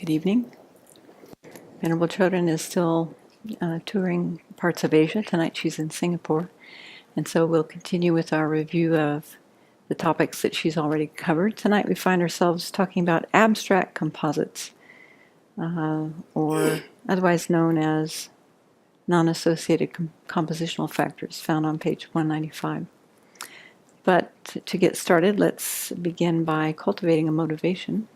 Good evening. Venerable Chodron is still touring parts of Asia. Tonight she's in Singapore. And so we'll continue with our review of the topics that she's already covered. Tonight we find ourselves talking about abstract composites, or otherwise known as non-associated compositional factors, found on page 195. But to get started, let's begin by cultivating a motivation.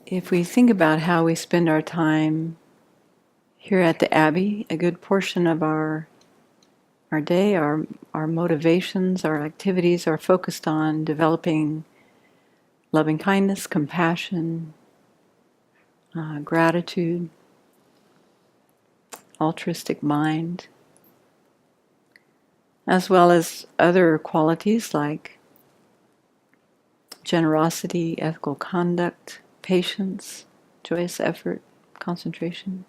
If we think about how we spend our time here at the Abbey, a good portion of our day, our motivations, our activities are focused on developing loving kindness, compassion, gratitude, altruistic mind, as well as other qualities like generosity, ethical conduct, patience, joyous effort, concentration.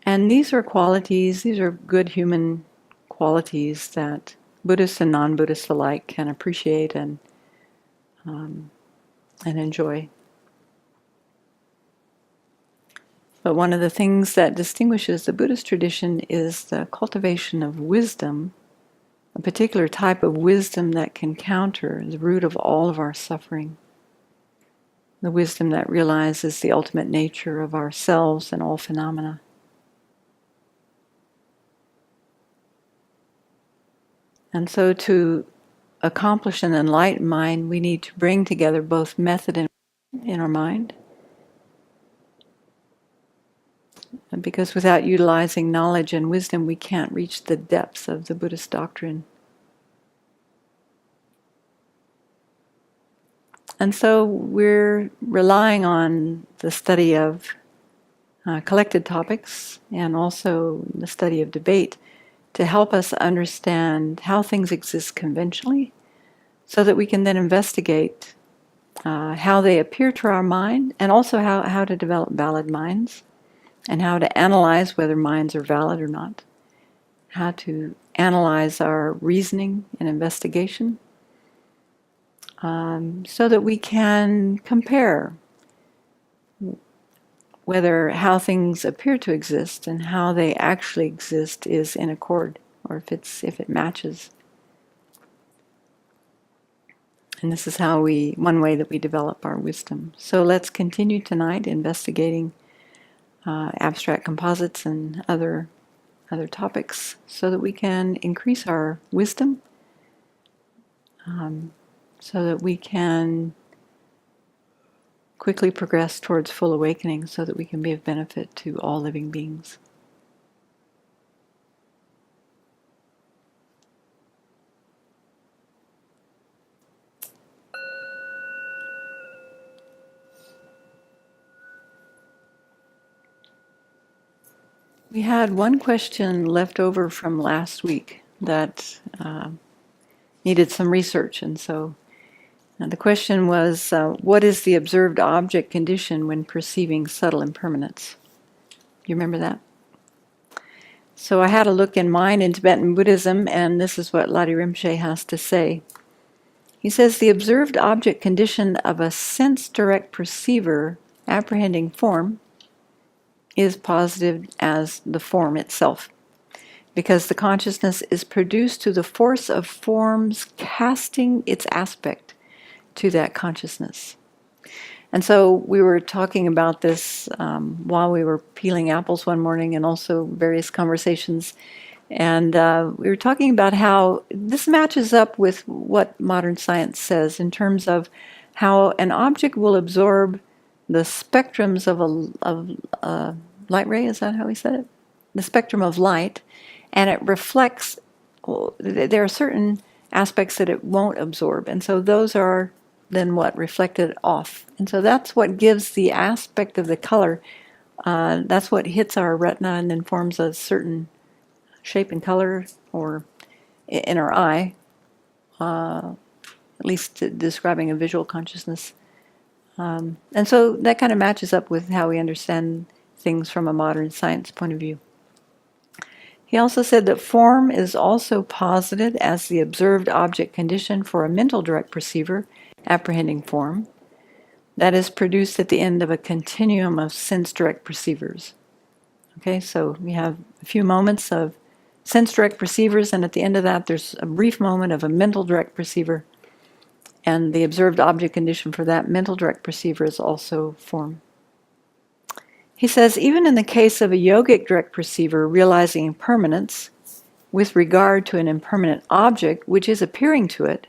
And these are good human qualities that Buddhists and non-Buddhists alike can appreciate and enjoy. But one of the things that distinguishes the Buddhist tradition is the cultivation of wisdom, a particular type of wisdom that can counter the root of all of our suffering. The wisdom that realizes the ultimate nature of ourselves and all phenomena. And so to accomplish an enlightened mind, we need to bring together both method and in our mind. And because without utilizing knowledge and wisdom, we can't reach the depths of the Buddhist doctrine. And so we're relying on the study of collected topics and also the study of debate to help us understand how things exist conventionally so that we can then investigate how they appear to our mind and also how to develop valid minds and how to analyze whether minds are valid or not, how to analyze our reasoning and investigation so that we can compare whether how things appear to exist and how they actually exist is in accord, or if it matches. And this is one way that we develop our wisdom. So let's continue tonight investigating abstract composites and other topics so that we can increase our wisdom, so that we can quickly progress towards full awakening so that we can be of benefit to all living beings. We had one question left over from last week that needed some research, and so the question was, what is the observed object condition when perceiving subtle impermanence? You remember that? So I had a look in mine in Tibetan Buddhism, and this is what Ladi Rinpoche has to say. He says, the observed object condition of a sense-direct perceiver apprehending form is positive as the form itself, because the consciousness is produced through the force of forms casting its aspect to that consciousness. And so we were talking about this while we were peeling apples one morning and also various conversations. And we were talking about how this matches up with what modern science says in terms of how an object will absorb the spectrums of a light ray, is that how he said it? The spectrum of light, and it reflects, there are certain aspects that it won't absorb. And so those are then reflected off. And so that's what gives the aspect of the color, that's what hits our retina and then forms a certain shape and color, or in our eye, at least describing a visual consciousness. And so that kind of matches up with how we understand things from a modern science point of view. He also said that form is also posited as the observed object condition for a mental direct perceiver apprehending form. that is produced at the end of a continuum of sense-direct perceivers. Okay, so we have a few moments of sense-direct perceivers, and at the end of that, there's a brief moment of a mental direct perceiver, and the observed object condition for that mental direct perceiver is also form. He says, even in the case of a yogic direct perceiver realizing impermanence with regard to an impermanent object which is appearing to it,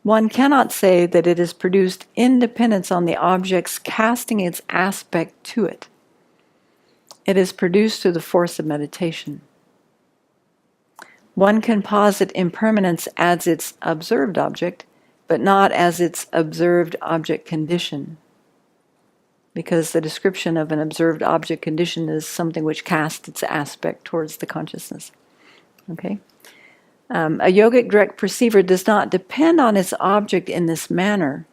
one cannot say that it has produced independence on the object's casting its aspect to it. It is produced through the force of meditation. One can posit impermanence as its observed object, but not as its observed object condition, because the description of an observed object condition is something which casts its aspect towards the consciousness. Okay? A yogic direct perceiver does not depend on its object in this manner,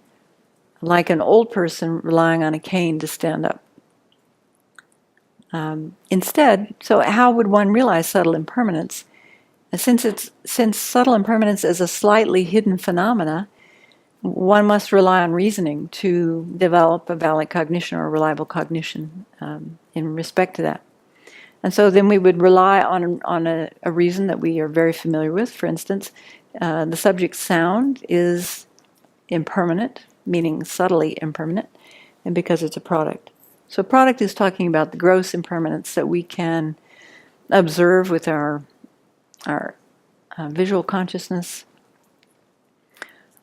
like an old person relying on a cane to stand up. Instead, so how would one realize subtle impermanence? Since subtle impermanence is a slightly hidden phenomena, one must rely on reasoning to develop a valid cognition or a reliable cognition in respect to that. And so then we would rely on a reason that we are very familiar with. For instance, the subject's sound is impermanent, meaning subtly impermanent, and because it's a product. So product is talking about the gross impermanence that we can observe with our visual consciousness.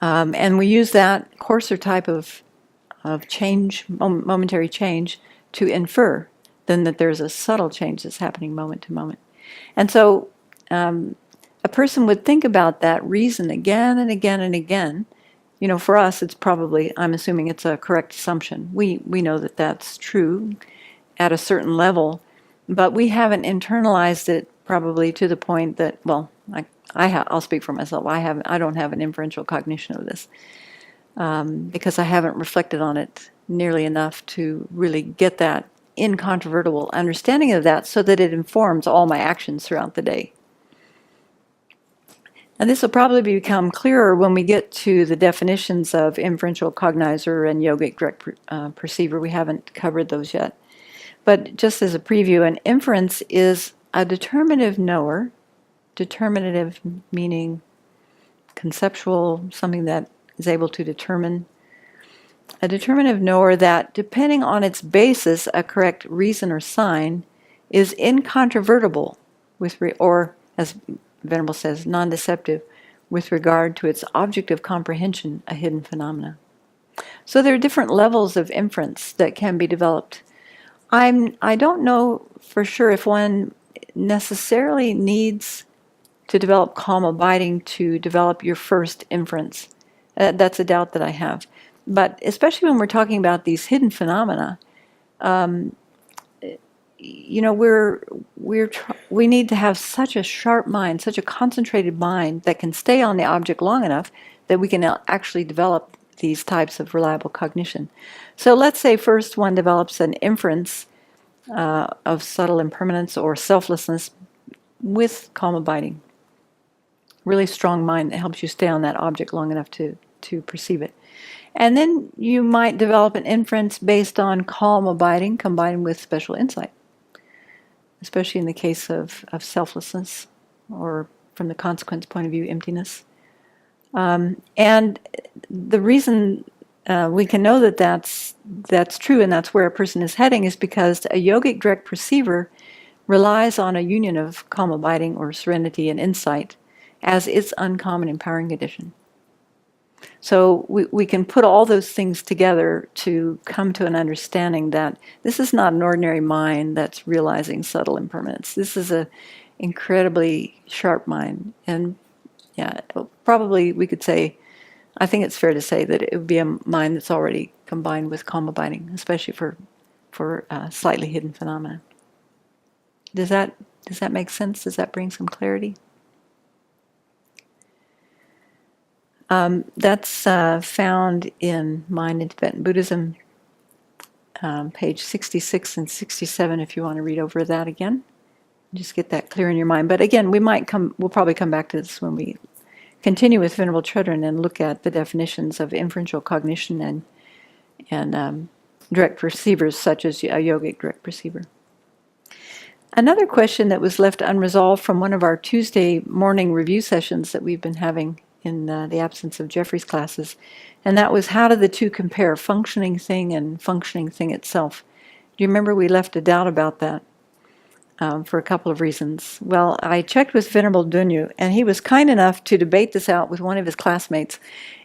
And we use that coarser type of change, momentary change, to infer then that there's a subtle change that's happening moment to moment. And so a person would think about that reason again and again and again. You know, for us, it's probably, I'm assuming it's a correct assumption. We know that that's true at a certain level, but we haven't internalized it probably to the point that, well, I'll speak for myself. I don't have an inferential cognition of this because I haven't reflected on it nearly enough to really get that incontrovertible understanding of that so that it informs all my actions throughout the day. And this will probably become clearer when we get to the definitions of inferential cognizer and yogic direct perceiver. We haven't covered those yet. But just as a preview, an inference is a determinative knower, determinative meaning conceptual, something that is able to determine, a determinative knower that, depending on its basis, a correct reason or sign, is incontrovertible with, or as Venerable says, non-deceptive with regard to its object of comprehension, a hidden phenomena. So there are different levels of inference that can be developed. I don't know for sure if one necessarily needs to develop calm abiding to develop your first inference. That's a doubt that I have. But especially when we're talking about these hidden phenomena, you know, we need to have such a sharp mind, such a concentrated mind that can stay on the object long enough that we can actually develop these types of reliable cognition. So let's say first one develops an inference of subtle impermanence or selflessness with calm abiding. Really strong mind that helps you stay on that object long enough to perceive it. And then you might develop an inference based on calm abiding combined with special insight, especially in the case of selflessness, or from the consequence point of view, emptiness. And the reason we can know that that's true and that's where a person is heading is because a yogic direct perceiver relies on a union of calm abiding or serenity and insight as its uncommon empowering condition. So we can put all those things together to come to an understanding that this is not an ordinary mind that's realizing subtle impermanence. This is an incredibly sharp mind. And yeah, probably we could say, I think it's fair to say that it would be a mind that's already combined with calm abiding, especially for slightly hidden phenomena. Does that make sense? Does that bring some clarity? That's found in Mind in Tibetan Buddhism, page 66 and 67, if you want to read over that again. Just get that clear in your mind. But again, we'll probably come back to this when we continue with Venerable Chödrön and look at the definitions of inferential cognition and direct perceivers such as a yogic direct perceiver. Another question that was left unresolved from one of our Tuesday morning review sessions that we've been having in the absence of Jeffrey's classes, and that was, how do the two compare, functioning thing and functioning thing itself? Do you remember we left a doubt about that for a couple of reasons? Well, I checked with Venerable Dunyu, and he was kind enough to debate this out with one of his classmates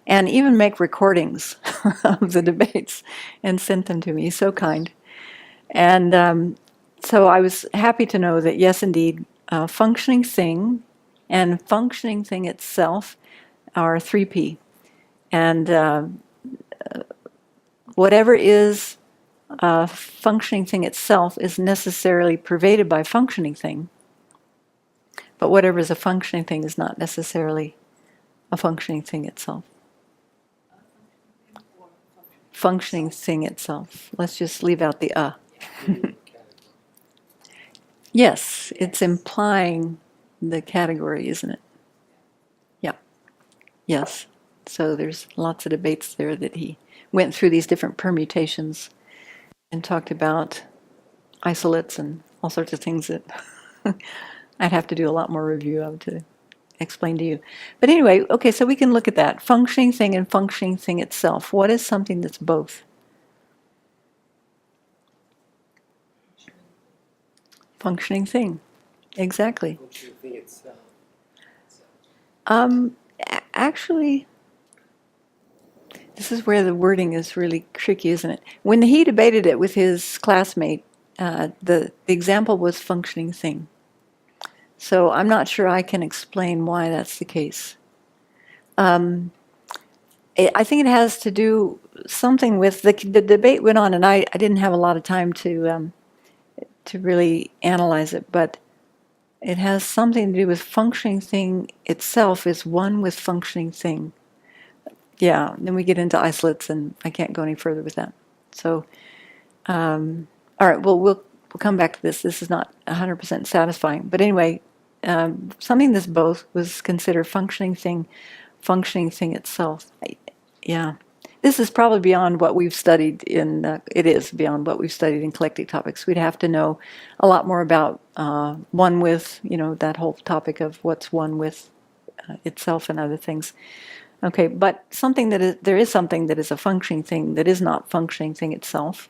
and even make recordings of the debates and sent them to me. He's so kind. And so I was happy to know that, yes, indeed, functioning thing and functioning thing itself are 3P. And whatever is a functioning thing itself is necessarily pervaded by functioning thing. But whatever is a functioning thing is not necessarily a functioning thing itself. Functioning thing itself. Let's just leave out the Yes, it's implying the category, isn't it? Yeah. Yes. So there's lots of debates there that he went through these different permutations and talked about isolates and all sorts of things that I'd have to do a lot more review of to explain to you. But anyway, okay, so we can look at that. Functioning thing and functioning thing itself. What is something that's both? Functioning thing. Exactly. Functioning thing itself. Actually, this is where the wording is really tricky, isn't it? When he debated it with his classmate, the example was functioning thing. So I'm not sure I can explain why that's the case. I think it has to do something with the debate went on, and I didn't have a lot of time to really analyze it, but it has something to do with functioning thing itself is one with functioning thing. Yeah, then we get into isolates, and I can't go any further with that. So, all right, well, we'll come back to this. This is not 100% satisfying. But anyway, something that's both was considered functioning thing itself. Yeah. This is probably beyond what we've studied in, it is beyond what we've studied in collective topics. We'd have to know a lot more about one with, that whole topic of what's one with itself and other things. Okay, but there is something that is a functioning thing that is not functioning thing itself.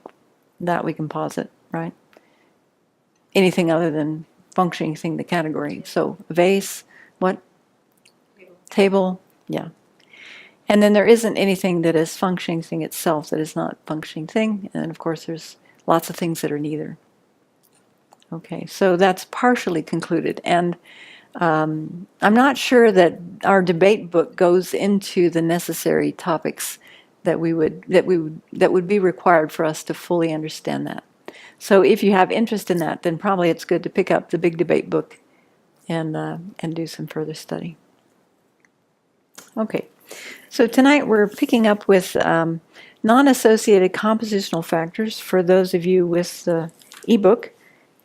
That we can posit, right? Anything other than functioning thing, the category. So vase, what? Table, yeah. And then there isn't anything that is functioning thing itself that is not functioning thing. And of course, there's lots of things that are neither. Okay, so that's partially concluded. And I'm not sure that our debate book goes into the necessary topics that would be required for us to fully understand that. So if you have interest in that, then probably it's good to pick up the big debate book and do some further study. Okay. So tonight we're picking up with non-associated compositional factors for those of you with the ebook,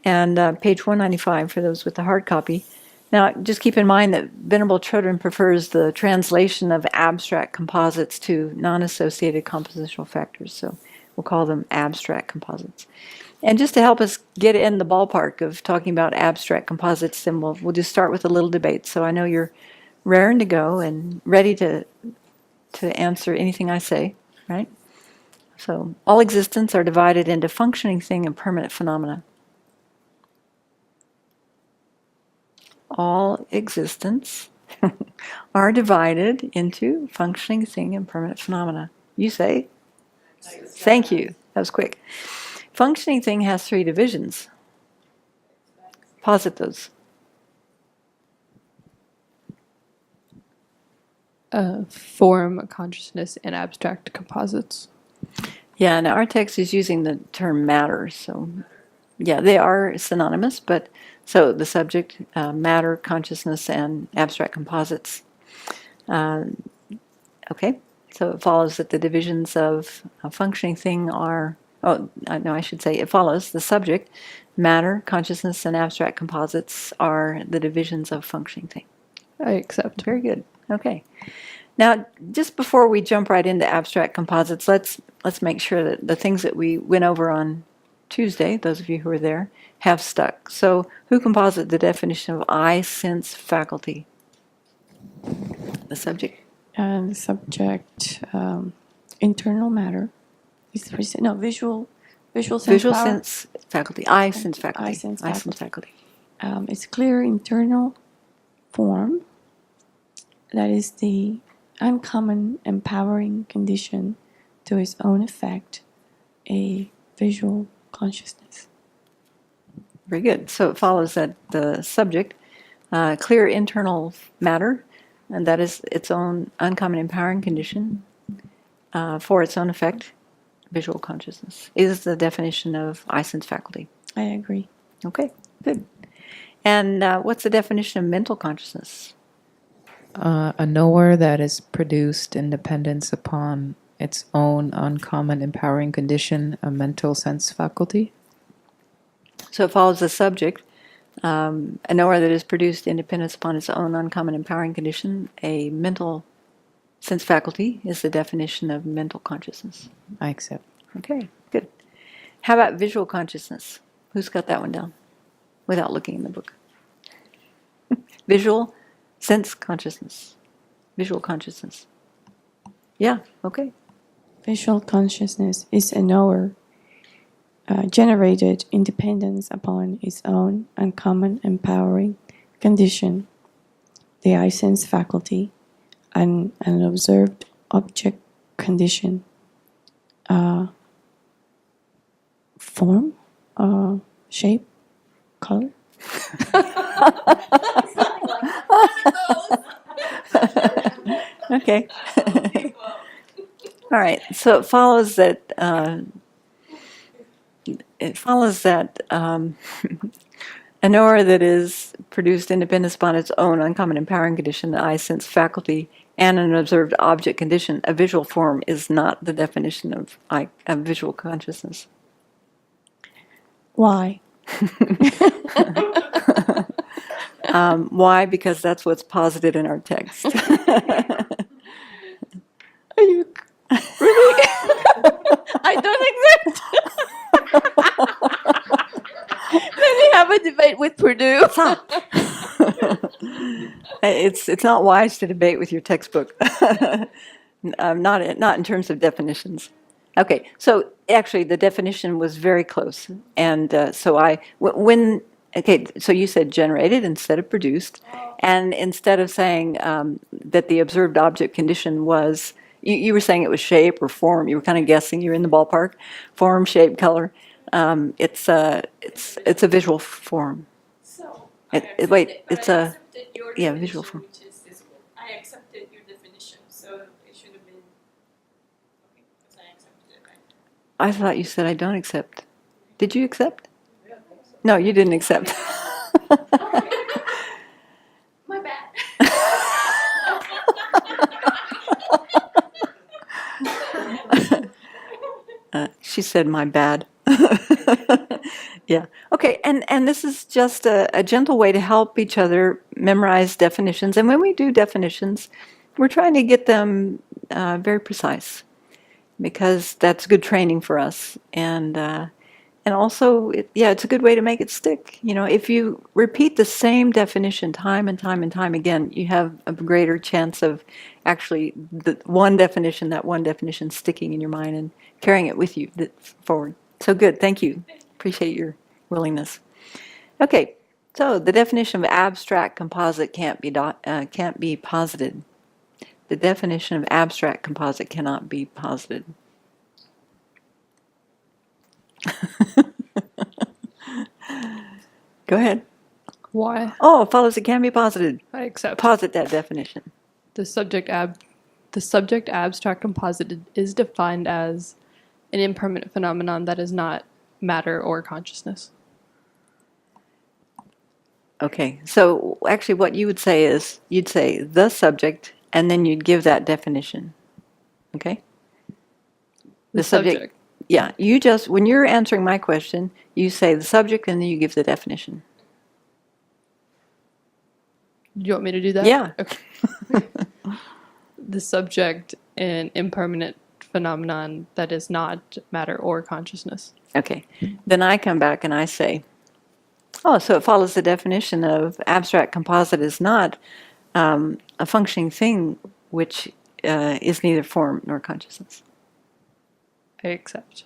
and page 195 for those with the hard copy. Now, just keep in mind that Venerable Chodron prefers the translation of abstract composites to non-associated compositional factors, so we'll call them abstract composites. And just to help us get in the ballpark of talking about abstract composites, then we'll just start with a little debate. So I know you're raring to go and ready to answer anything I say, right? So all existents are divided into functioning thing and permanent phenomena. All existents are divided into functioning thing and permanent phenomena. You say? Thank you. That was quick. Functioning thing has 3 divisions. Posit those. Form, consciousness, and abstract composites. Yeah, now our text is using the term matter, so yeah, they are synonymous, but so the subject, matter, consciousness, and abstract composites. Okay, so it follows that the divisions of a functioning thing are, I should say it follows the subject, matter, consciousness, and abstract composites are the divisions of functioning thing. I accept. Very good. Okay. Now, just before we jump right into abstract composites, let's let's make sure that the things that we went over on Tuesday, those of you who were there, have stuck. So who can posit the definition of I sense faculty? The subject? And the subject, internal matter. No, visual sense Visual power. sense faculty. I sense faculty. I sense I sense faculty. It's clear internal form that is the uncommon empowering condition to its own effect, a visual consciousness. Very good. So it follows that the subject, clear internal matter, and that is its own uncommon empowering condition for its own effect, visual consciousness, is the definition of I sense faculty. I agree. Okay, good. And what's the definition of mental consciousness? A knower that is produced in dependence upon its own uncommon empowering condition, a mental sense faculty. So it follows the subject, a knower that is produced in dependence upon its own uncommon empowering condition, a mental sense faculty is the definition of mental consciousness. I accept. Okay, good. How about visual consciousness? Who's got that one down without looking in the book? Visual sense consciousness. Visual consciousness. Yeah, okay. Visual consciousness is a knower generated in dependence upon its own uncommon empowering condition, the I sense faculty, and an observed object condition, form, shape, color. Okay. All right. So it follows that a knower that is produced in dependence upon its own uncommon empowering condition, the I sense faculty, and an observed object condition, a visual form is not the definition of visual consciousness. Why? Why? Because that's what's posited in our text. Are you really? I don't accept. Then we have a debate with Purdue. It's not wise to debate with your textbook. Not in terms of definitions. Okay, so actually the definition was very close, and so so you said generated instead of produced, and instead of saying that the observed object condition was, you were saying it was shape or form. You were kind of guessing. You were in the ballpark. Form, shape, color. It's a visual form. So, It's a yeah, visual form. Which is this one. I accepted your definition, so it should have been okay because I accepted it, right? I thought you said I don't accept. Did you accept? No, you didn't accept. My bad. She said, "My bad." Yeah. Okay. And this is just a gentle way to help each other memorize definitions. And when we do definitions, we're trying to get them very precise, because that's good training for us. And also, it's a good way to make it stick. You know, if you repeat the same definition time and time and time again, you have a greater chance of actually that one definition sticking in your mind and carrying it with you forward. So good, thank you. Appreciate your willingness. Okay, so the definition of abstract composite can't be posited. The definition of abstract composite cannot be posited. Go ahead. Why? Oh, it follows it can be posited. I accept. Posit that definition. The subject abstract composite is defined as an impermanent phenomenon that is not matter or consciousness. Okay, so actually what you would say is, you'd say the subject, and then you'd give that definition. Okay? The subject. Yeah, when you're answering my question, you say the subject and then you give the definition. Do you want me to do that? Yeah. Okay. The subject, an impermanent phenomenon that is not matter or consciousness. Okay. Then I come back and I say, oh, so it follows the definition of abstract composite is not a functioning thing which is neither form nor consciousness. I accept.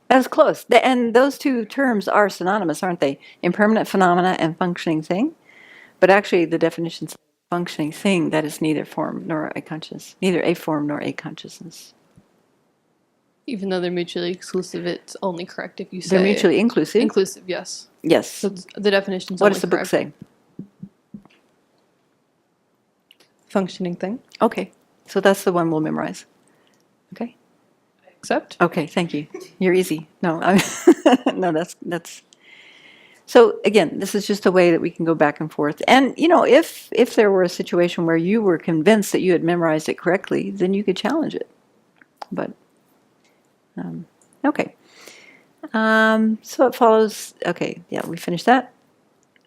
That's close. And those two terms are synonymous, aren't they? Impermanent phenomena and functioning thing. But actually, the definition says functioning thing that is neither form nor a consciousness, neither a form nor a consciousness. Even though they're mutually exclusive, it's only correct if you say They're mutually inclusive. inclusive. Yes. Yes. So the definition's What only does the book correct. say? Functioning thing. Okay. So that's the one we'll memorize. Okay. Accept. Okay. Thank you. You're easy. No, no, that's. So again, this is just a way that we can go back and forth. And you know, if there were a situation where you were convinced that you had memorized it correctly, then you could challenge it. But okay. So it follows. Okay. Yeah, we finished that.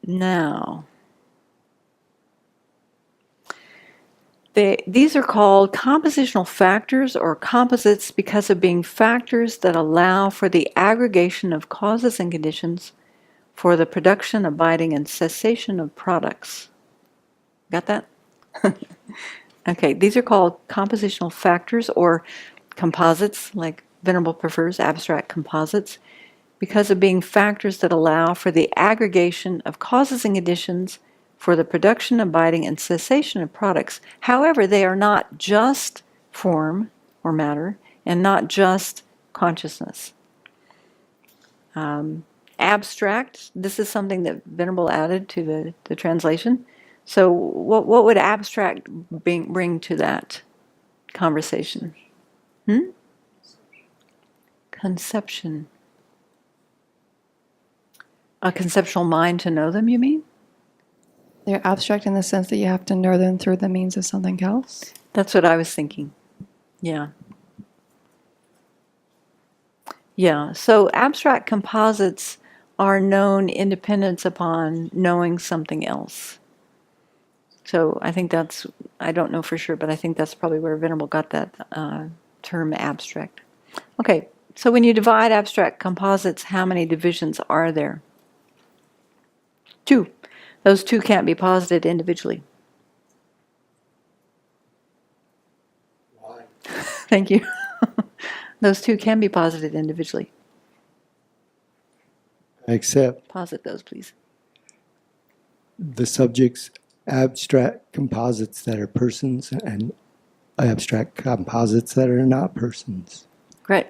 Now. These are called compositional factors or composites because of being factors that allow for the aggregation of causes and conditions for the production, abiding, and cessation of products. Got that? Okay, these are called compositional factors or composites, like Venerable prefers abstract composites, because of being factors that allow for the aggregation of causes and conditions for the production, abiding, and cessation of products. However, they are not just form or matter and not just consciousness. Abstract, this is something that Venerable added to the translation. So what would abstract bring to that conversation? Conception. A conceptual mind to know them, you mean? They're abstract in the sense that you have to know them through the means of something else. That's what I was thinking. Yeah. Yeah. So abstract composites are known independence upon knowing something else. So I think that's, I don't know for sure, but I think that's probably where Venerable got that term abstract. Okay. So when you divide abstract composites, how many divisions are there? 2. Those 2 can't be posited individually. Why? Thank you. Those 2 can be posited individually. Except Posit those, please. the subject's abstract composites that are persons and abstract composites that are not persons. Great.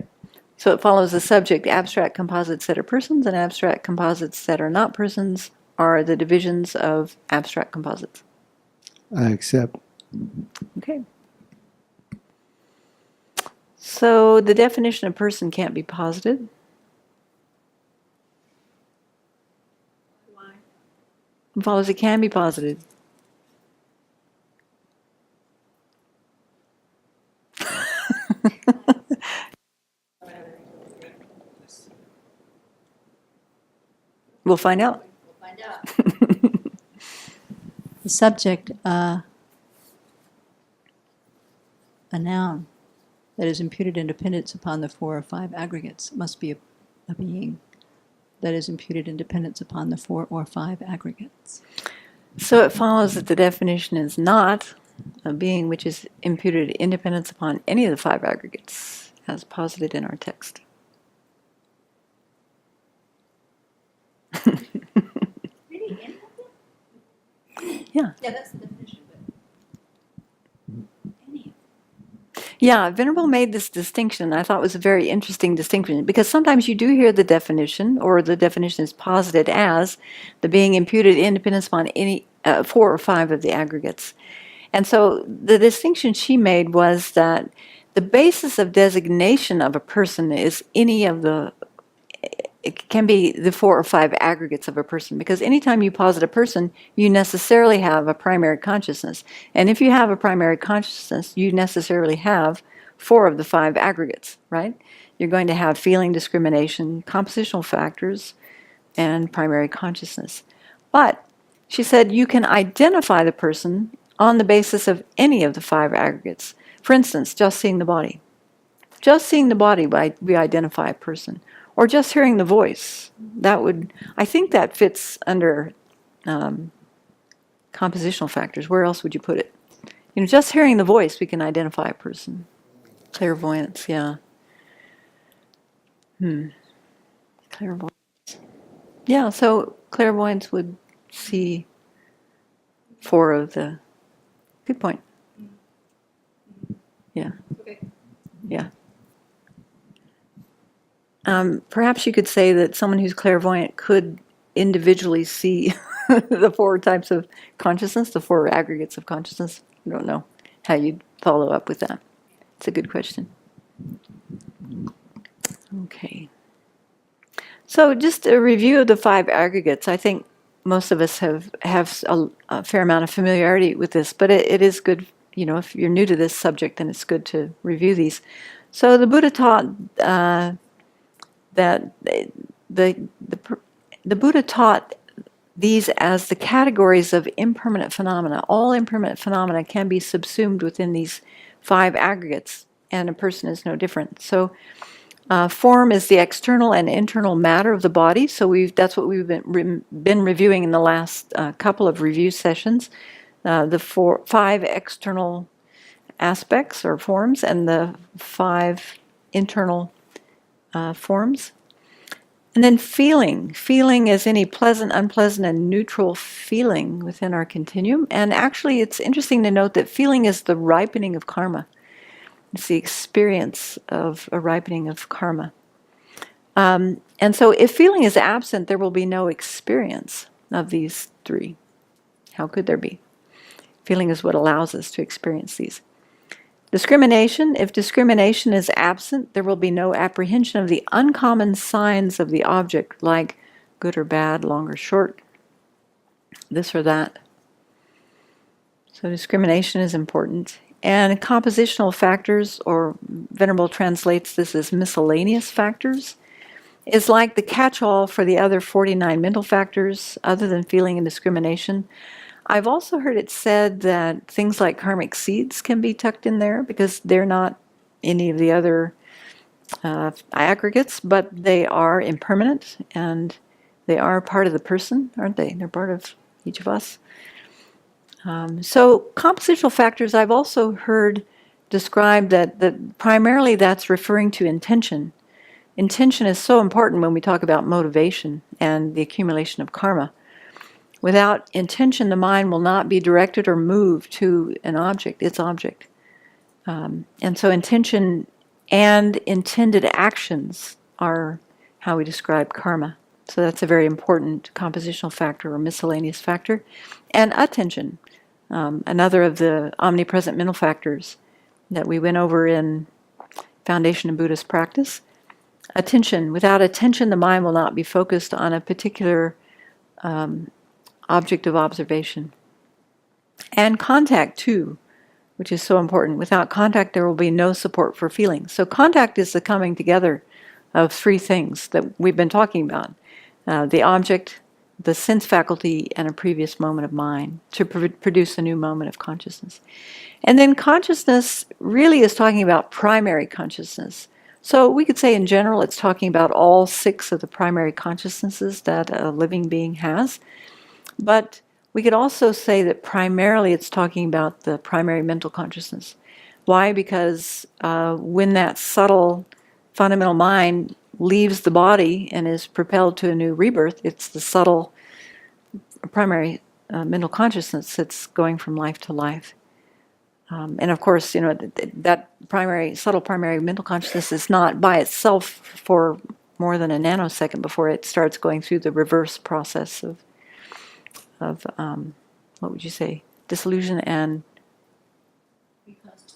So it follows the subject. Abstract composites that are persons and abstract composites that are not persons are the divisions of abstract composites. I accept. Okay. So the definition of person can't be posited. Why? It follows it can be posited. We'll find out. The subject, a noun that is imputed independence upon the 4 or 5 aggregates must be a being that is imputed independence upon the 4 or 5 aggregates. So it follows that the definition is not a being which is imputed independence upon any of the 5 aggregates, as posited in our text. Really? Any of them? Yeah. Yeah, that's the definition, but any. Yeah, Venerable made this distinction. I thought it was a very interesting distinction because sometimes you do hear the definition, or the definition is posited as the being imputed independence upon any 4 or 5 of the aggregates. And so the distinction she made was that the basis of designation of a person is any of the, it can be the 4 or 5 aggregates of a person, because anytime you posit a person, you necessarily have a primary consciousness. And if you have a primary consciousness, you necessarily have 4 of the 5 aggregates, right? You're going to have feeling, discrimination, compositional factors, and primary consciousness. But she said you can identify the person on the basis of any of the 5 aggregates. For instance, just seeing the body. Just seeing the body, we identify a person. Or just hearing the voice. I think that fits under compositional factors. Where else would you put it? Just hearing the voice, we can identify a person. Clairvoyance, yeah. Clairvoyance. Yeah, so clairvoyance would see 4 of the. Good point. Yeah. Okay. Yeah. Perhaps you could say that someone who's clairvoyant could individually see the 4 types of consciousness, the 4 aggregates of consciousness. I don't know how you'd follow up with that. It's a good question. Okay. So just a review of the 5 aggregates. I think most of us have a fair amount of familiarity with this, but it is good, if you're new to this subject, then it's good to review these. So the Buddha taught that the Buddha taught these as the categories of impermanent phenomena. All impermanent phenomena can be subsumed within these 5 aggregates, and a person is no different. So form is the external and internal matter of the body. So that's what we've been reviewing in the last couple of review sessions. The 5 external aspects or forms and the 5 internal forms. And then feeling. Feeling is any pleasant, unpleasant, and neutral feeling within our continuum. And actually, it's interesting to note that feeling is the ripening of karma. It's the experience of a ripening of karma. And so if feeling is absent, there will be no experience of these 3. How could there be? Feeling is what allows us to experience these. Discrimination. If discrimination is absent, there will be no apprehension of the uncommon signs of the object, like good or bad, long or short, this or that. So discrimination is important. And compositional factors, or Venerable translates this as miscellaneous factors, is like the catch-all for the other 49 mental factors, other than feeling and discrimination. I've also heard it said that things like karmic seeds can be tucked in there because they're not any of the other aggregates, but they are impermanent and they are part of the person, aren't they? They're part of each of us. So compositional factors, I've also heard described that primarily that's referring to intention. Intention is so important when we talk about motivation and the accumulation of karma. Without intention, the mind will not be directed or moved to an object, its object. And so intention and intended actions are how we describe karma. So that's a very important compositional factor or miscellaneous factor. And attention, another of the omnipresent mental factors that we went over in Foundation of Buddhist Practice. Attention. Without attention, the mind will not be focused on a particular object of observation. And contact, too, which is so important. Without contact, there will be no support for feeling. So contact is the coming together of 3 things that we've been talking about. The object, the sense faculty, and a previous moment of mind to produce a new moment of consciousness. And then consciousness really is talking about primary consciousness. So we could say in general it's talking about all 6 of the primary consciousnesses that a living being has. But we could also say that primarily it's talking about the primary mental consciousness. Why? Because when that subtle fundamental mind leaves the body and is propelled to a new rebirth, it's the subtle primary mental consciousness that's going from life to life. And of course, that subtle primary mental consciousness is not by itself for more than a nanosecond before it starts going through the reverse process of what would you say, dissolution and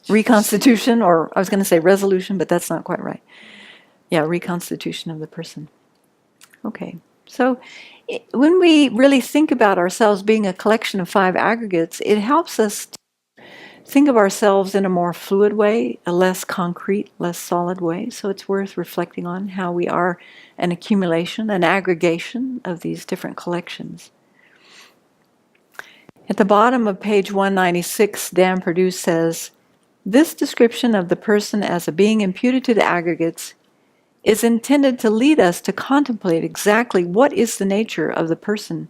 reconstitution, or I was going to say resolution, but that's not quite right. Yeah, reconstitution of the person. Okay, so when we really think about ourselves being a collection of 5 aggregates, it helps us to think of ourselves in a more fluid way, a less concrete, less solid way. So it's worth reflecting on how we are an accumulation, an aggregation of these different collections. At the bottom of page 196, Dan Perdue says, this description of the person as a being imputed to the aggregates is intended to lead us to contemplate exactly what is the nature of the person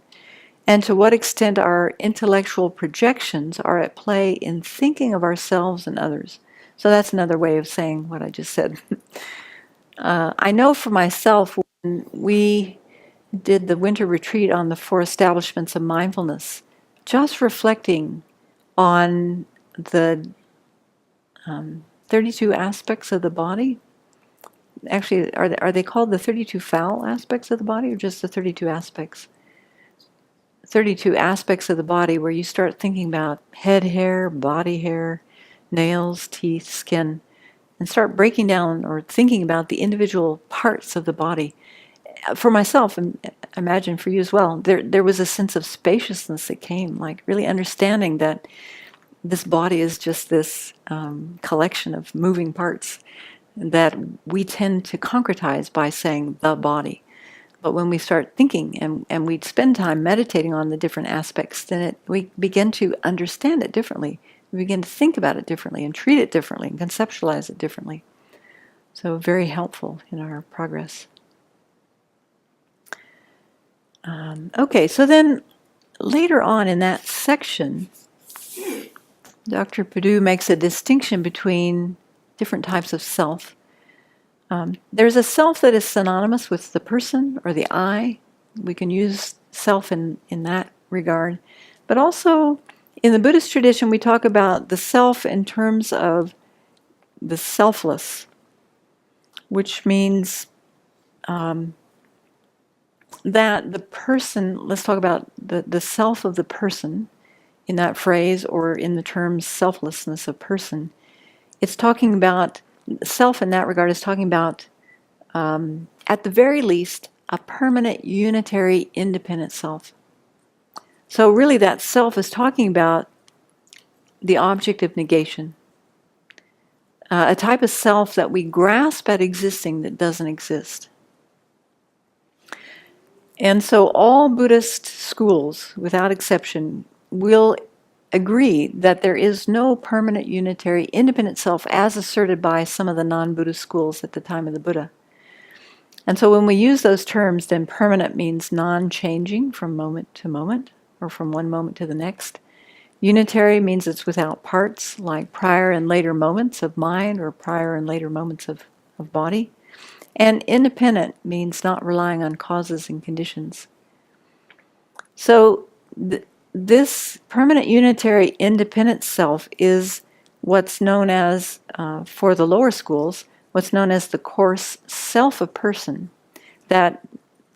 and to what extent our intellectual projections are at play in thinking of ourselves and others. So that's another way of saying what I just said. I know for myself, when we did the winter retreat on the 4 establishments of mindfulness, just reflecting on the 32 aspects of the body. Actually, are they called the 32 foul aspects of the body or just the 32 aspects? 32 aspects of the body where you start thinking about head hair, body hair, nails, teeth, skin, and start breaking down or thinking about the individual parts of the body. For myself, and I imagine for you as well, there was a sense of spaciousness that came, like really understanding that this body is just this collection of moving parts that we tend to concretize by saying the body. But when we start thinking and we spend time meditating on the different aspects, then we begin to understand it differently. We begin to think about it differently and treat it differently and conceptualize it differently. So very helpful in our progress. Okay, so then later on in that section, Dr. Perdue makes a distinction between different types of self. There's a self that is synonymous with the person or the I. We can use self in that regard. But also in the Buddhist tradition, we talk about the self in terms of the selfless, which means that the person, let's talk about the self of the person in that phrase, or in the term selflessness of person. It's talking about, self in that regard is talking about, at the very least, a permanent, unitary, independent self. So really that self is talking about the object of negation, a type of self that we grasp at existing that doesn't exist. And so all Buddhist schools, without exception, will agree that there is no permanent, unitary, independent self as asserted by some of the non-Buddhist schools at the time of the Buddha. And so when we use those terms, then permanent means non-changing from moment to moment or from one moment to the next. Unitary means it's without parts, like prior and later moments of mind or prior and later moments of body. And independent means not relying on causes and conditions. So this permanent, unitary, independent self is what's known as, for the lower schools, what's known as the coarse self of person that,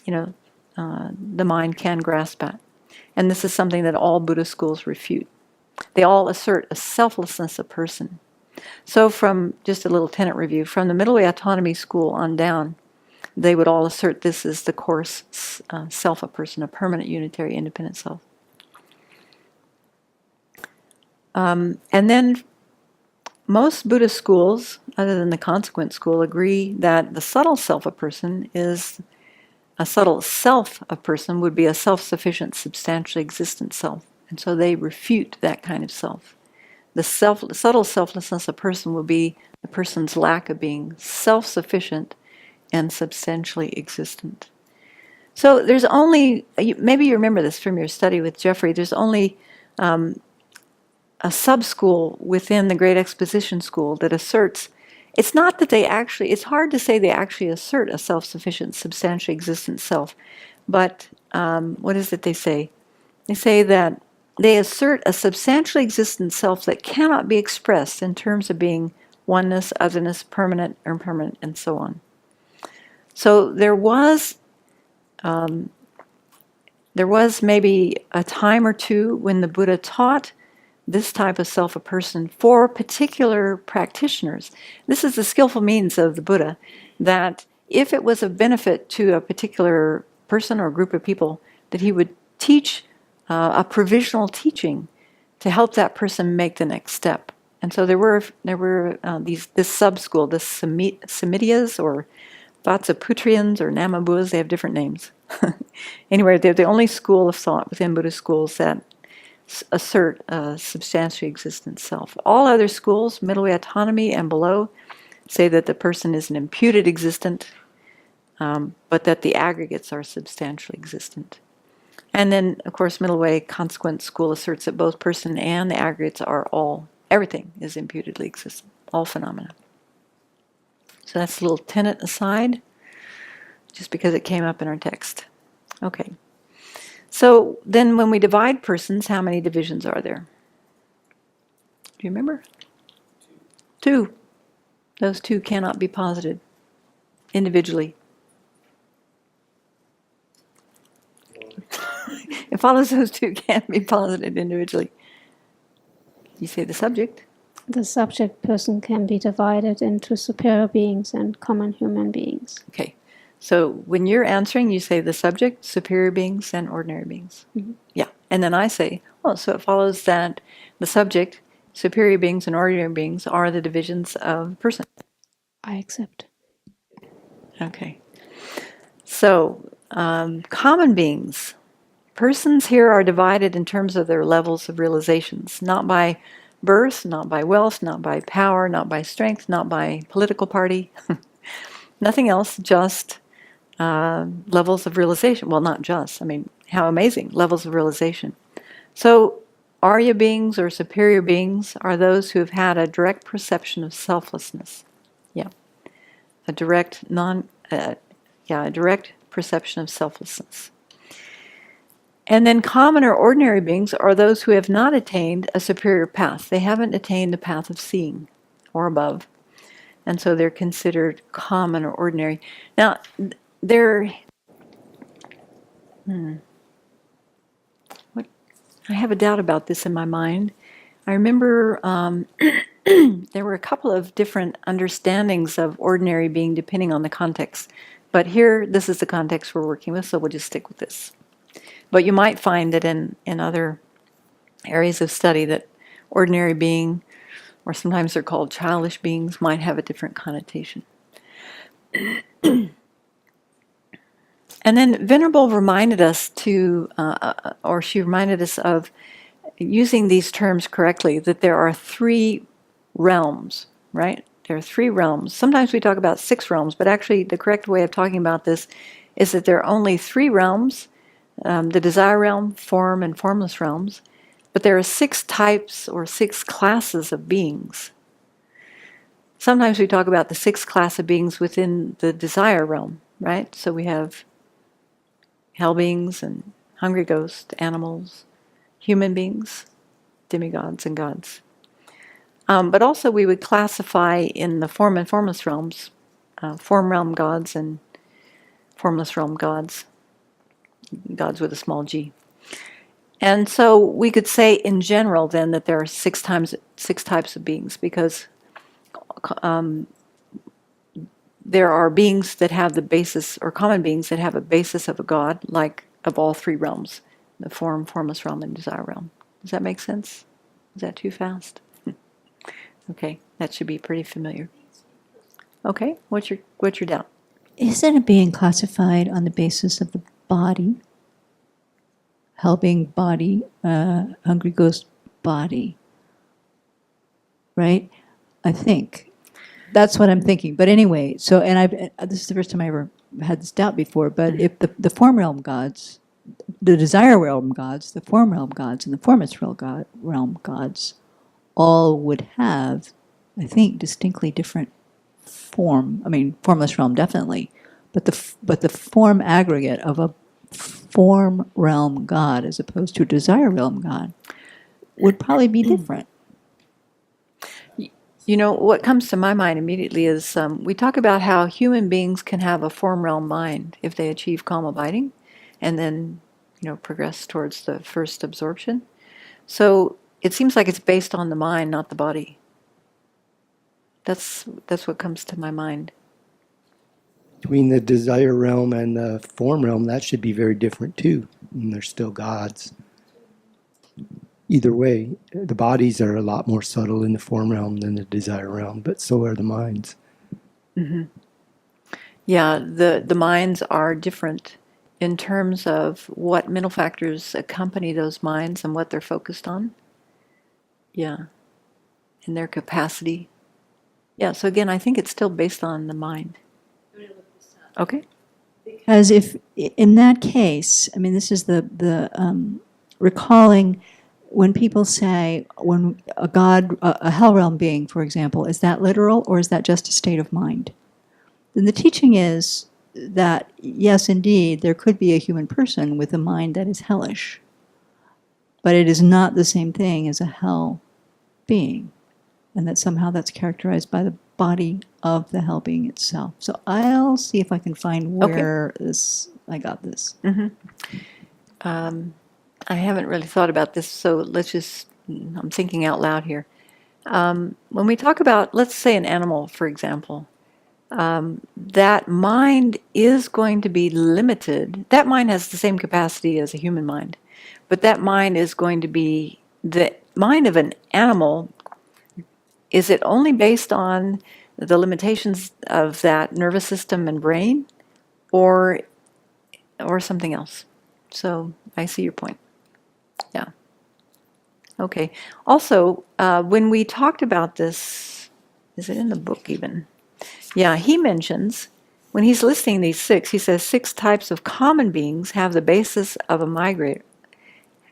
the mind can grasp at. And this is something that all Buddhist schools refute. They all assert a selflessness of person. So from just a little tenet review, from the Middle Way Autonomy School on down, they would all assert this is the coarse self of person, a permanent, unitary, independent self. And then most Buddhist schools, other than the consequent school, agree that the subtle self of person is a subtle self of person would be a self-sufficient, substantially existent self. And so they refute that kind of self. The subtle selflessness of person will be the person's lack of being self-sufficient and substantially existent. So there's only, maybe you remember this from your study with Jeffrey, there's only a sub-school within the Great Exposition School that asserts, it's not that they actually, it's hard to say they actually assert a self-sufficient, substantially existent self, but what is it they say? They say that they assert a substantially existent self that cannot be expressed in terms of being oneness, otherness, permanent, impermanent, and so on. So there was maybe a time or two when the Buddha taught this type of self a person for particular practitioners. This is the skillful means of the Buddha, that if it was of benefit to a particular person or group of people, that he would teach a provisional teaching to help that person make the next step. And so there were this sub-school, the Samidiyas or Vatsaputrians or Namabuas, they have different names. Anyway, they're the only school of thought within Buddhist schools that assert a substantially existent self. All other schools, middle way autonomy and below, say that the person is an imputed existent, but that the aggregates are substantially existent. And then, of course, middle way consequent school asserts that both person and the aggregates are everything is imputedly existent, all phenomena. So that's a little tenet aside, just because it came up in our text. Okay. So then when we divide persons, how many divisions are there? Do you remember? 2. Those 2 cannot be posited individually. It follows those 2 can't be posited individually. You say the subject. The subject person can be divided into superior beings and common human beings. Okay. So when you're answering, you say the subject, superior beings, and ordinary beings. Mhm. Yeah. And then I say, so it follows that the subject, superior beings, and ordinary beings are the divisions of person. I accept. Okay. So common beings. Persons here are divided in terms of their levels of realizations, not by birth, not by wealth, not by power, not by strength, not by political party, nothing else, just levels of realization. Well, not just, how amazing, levels of realization. So Arya beings or superior beings are those who have had a direct perception of selflessness. Yeah. A direct perception of selflessness. And then common or ordinary beings are those who have not attained a superior path. They haven't attained the path of seeing or above. And so they're considered common or ordinary. Now, I have a doubt about this in my mind. I remember there were a couple of different understandings of ordinary being depending on the context. But here, this is the context we're working with, so we'll just stick with this. But you might find that in other areas of study that ordinary being, or sometimes they're called childish beings, might have a different connotation. And then Venerable reminded us she reminded us of using these terms correctly, that there are 3 realms, right? There are 3 realms. Sometimes we talk about 6 realms, but actually the correct way of talking about this is that there are only 3 realms. The desire realm, form, and formless realms, but there are 6 types or 6 classes of beings. Sometimes we talk about the 6th class of beings within the desire realm, right? So we have hell beings and hungry ghosts, animals, human beings, demigods, and gods. But also we would classify in the form and formless realms, form realm gods and formless realm gods. Gods with a small g. And so we could say in general then that there are 6 types of beings, because there are beings that have the basis, or common beings that have a basis of a god, like of all 3 realms, the form, formless realm, and desire realm. Does that make sense? Is that too fast? Okay, that should be pretty familiar. Okay, what's your doubt? Isn't it being classified on the basis of the body? Hell being body, hungry ghost body. Right? I think. That's what I'm thinking. But anyway, so, and this is the first time I ever had this doubt before, but if the form realm gods, the desire realm gods, the form realm gods, and the formless realm gods all would have, I think, distinctly different form. Formless realm definitely, but the form aggregate of a form realm god as opposed to a desire realm god would probably be different. You know, what comes to my mind immediately is we talk about how human beings can have a form realm mind if they achieve calm abiding and then, progress towards the first absorption. So it seems like it's based on the mind, not the body. That's what comes to my mind. Between the desire realm and the form realm, that should be very different too. And they're still gods. Either way, the bodies are a lot more subtle in the form realm than the desire realm, but so are the minds. Mm-hmm. Yeah, the minds are different in terms of what mental factors accompany those minds and what they're focused on. Yeah. And their capacity. Yeah, so again, I think it's still based on the mind. Okay. Because if, in that case, I mean, this is the recalling when people say, when a God, a hell realm being, for example, is that literal or is that just a state of mind? Then the teaching is that, yes, indeed, there could be a human person with a mind that is hellish, but it is not the same thing as a hell being, and that somehow that's characterized by the body of the hell being itself. So I'll see if I can find where I got this. I haven't really thought about this, so I'm thinking out loud here. When we talk about, let's say, an animal, for example, that mind is going to be limited. That mind has the same capacity as a human mind, but that mind is going to be, the mind of an animal, is it only based on the limitations of that nervous system and brain, or something else? So I see your point. Yeah. Okay. Also, when we talked about this, is it in the book even? Yeah, he mentions, when he's listing these six, he says 6 types of common beings have the basis of a migrator.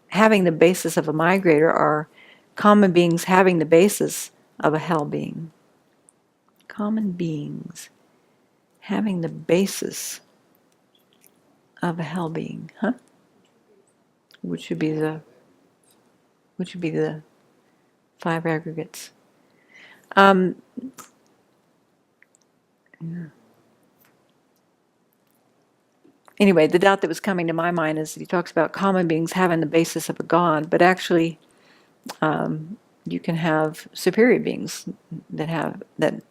Having the basis of a migrator are common beings having the basis of a hell being. Common beings having the basis of a hell being, huh? Which would be the 5 aggregates. Yeah. Anyway, the doubt that was coming to my mind is that he talks about common beings having the basis of a god, but actually, you can have superior beings that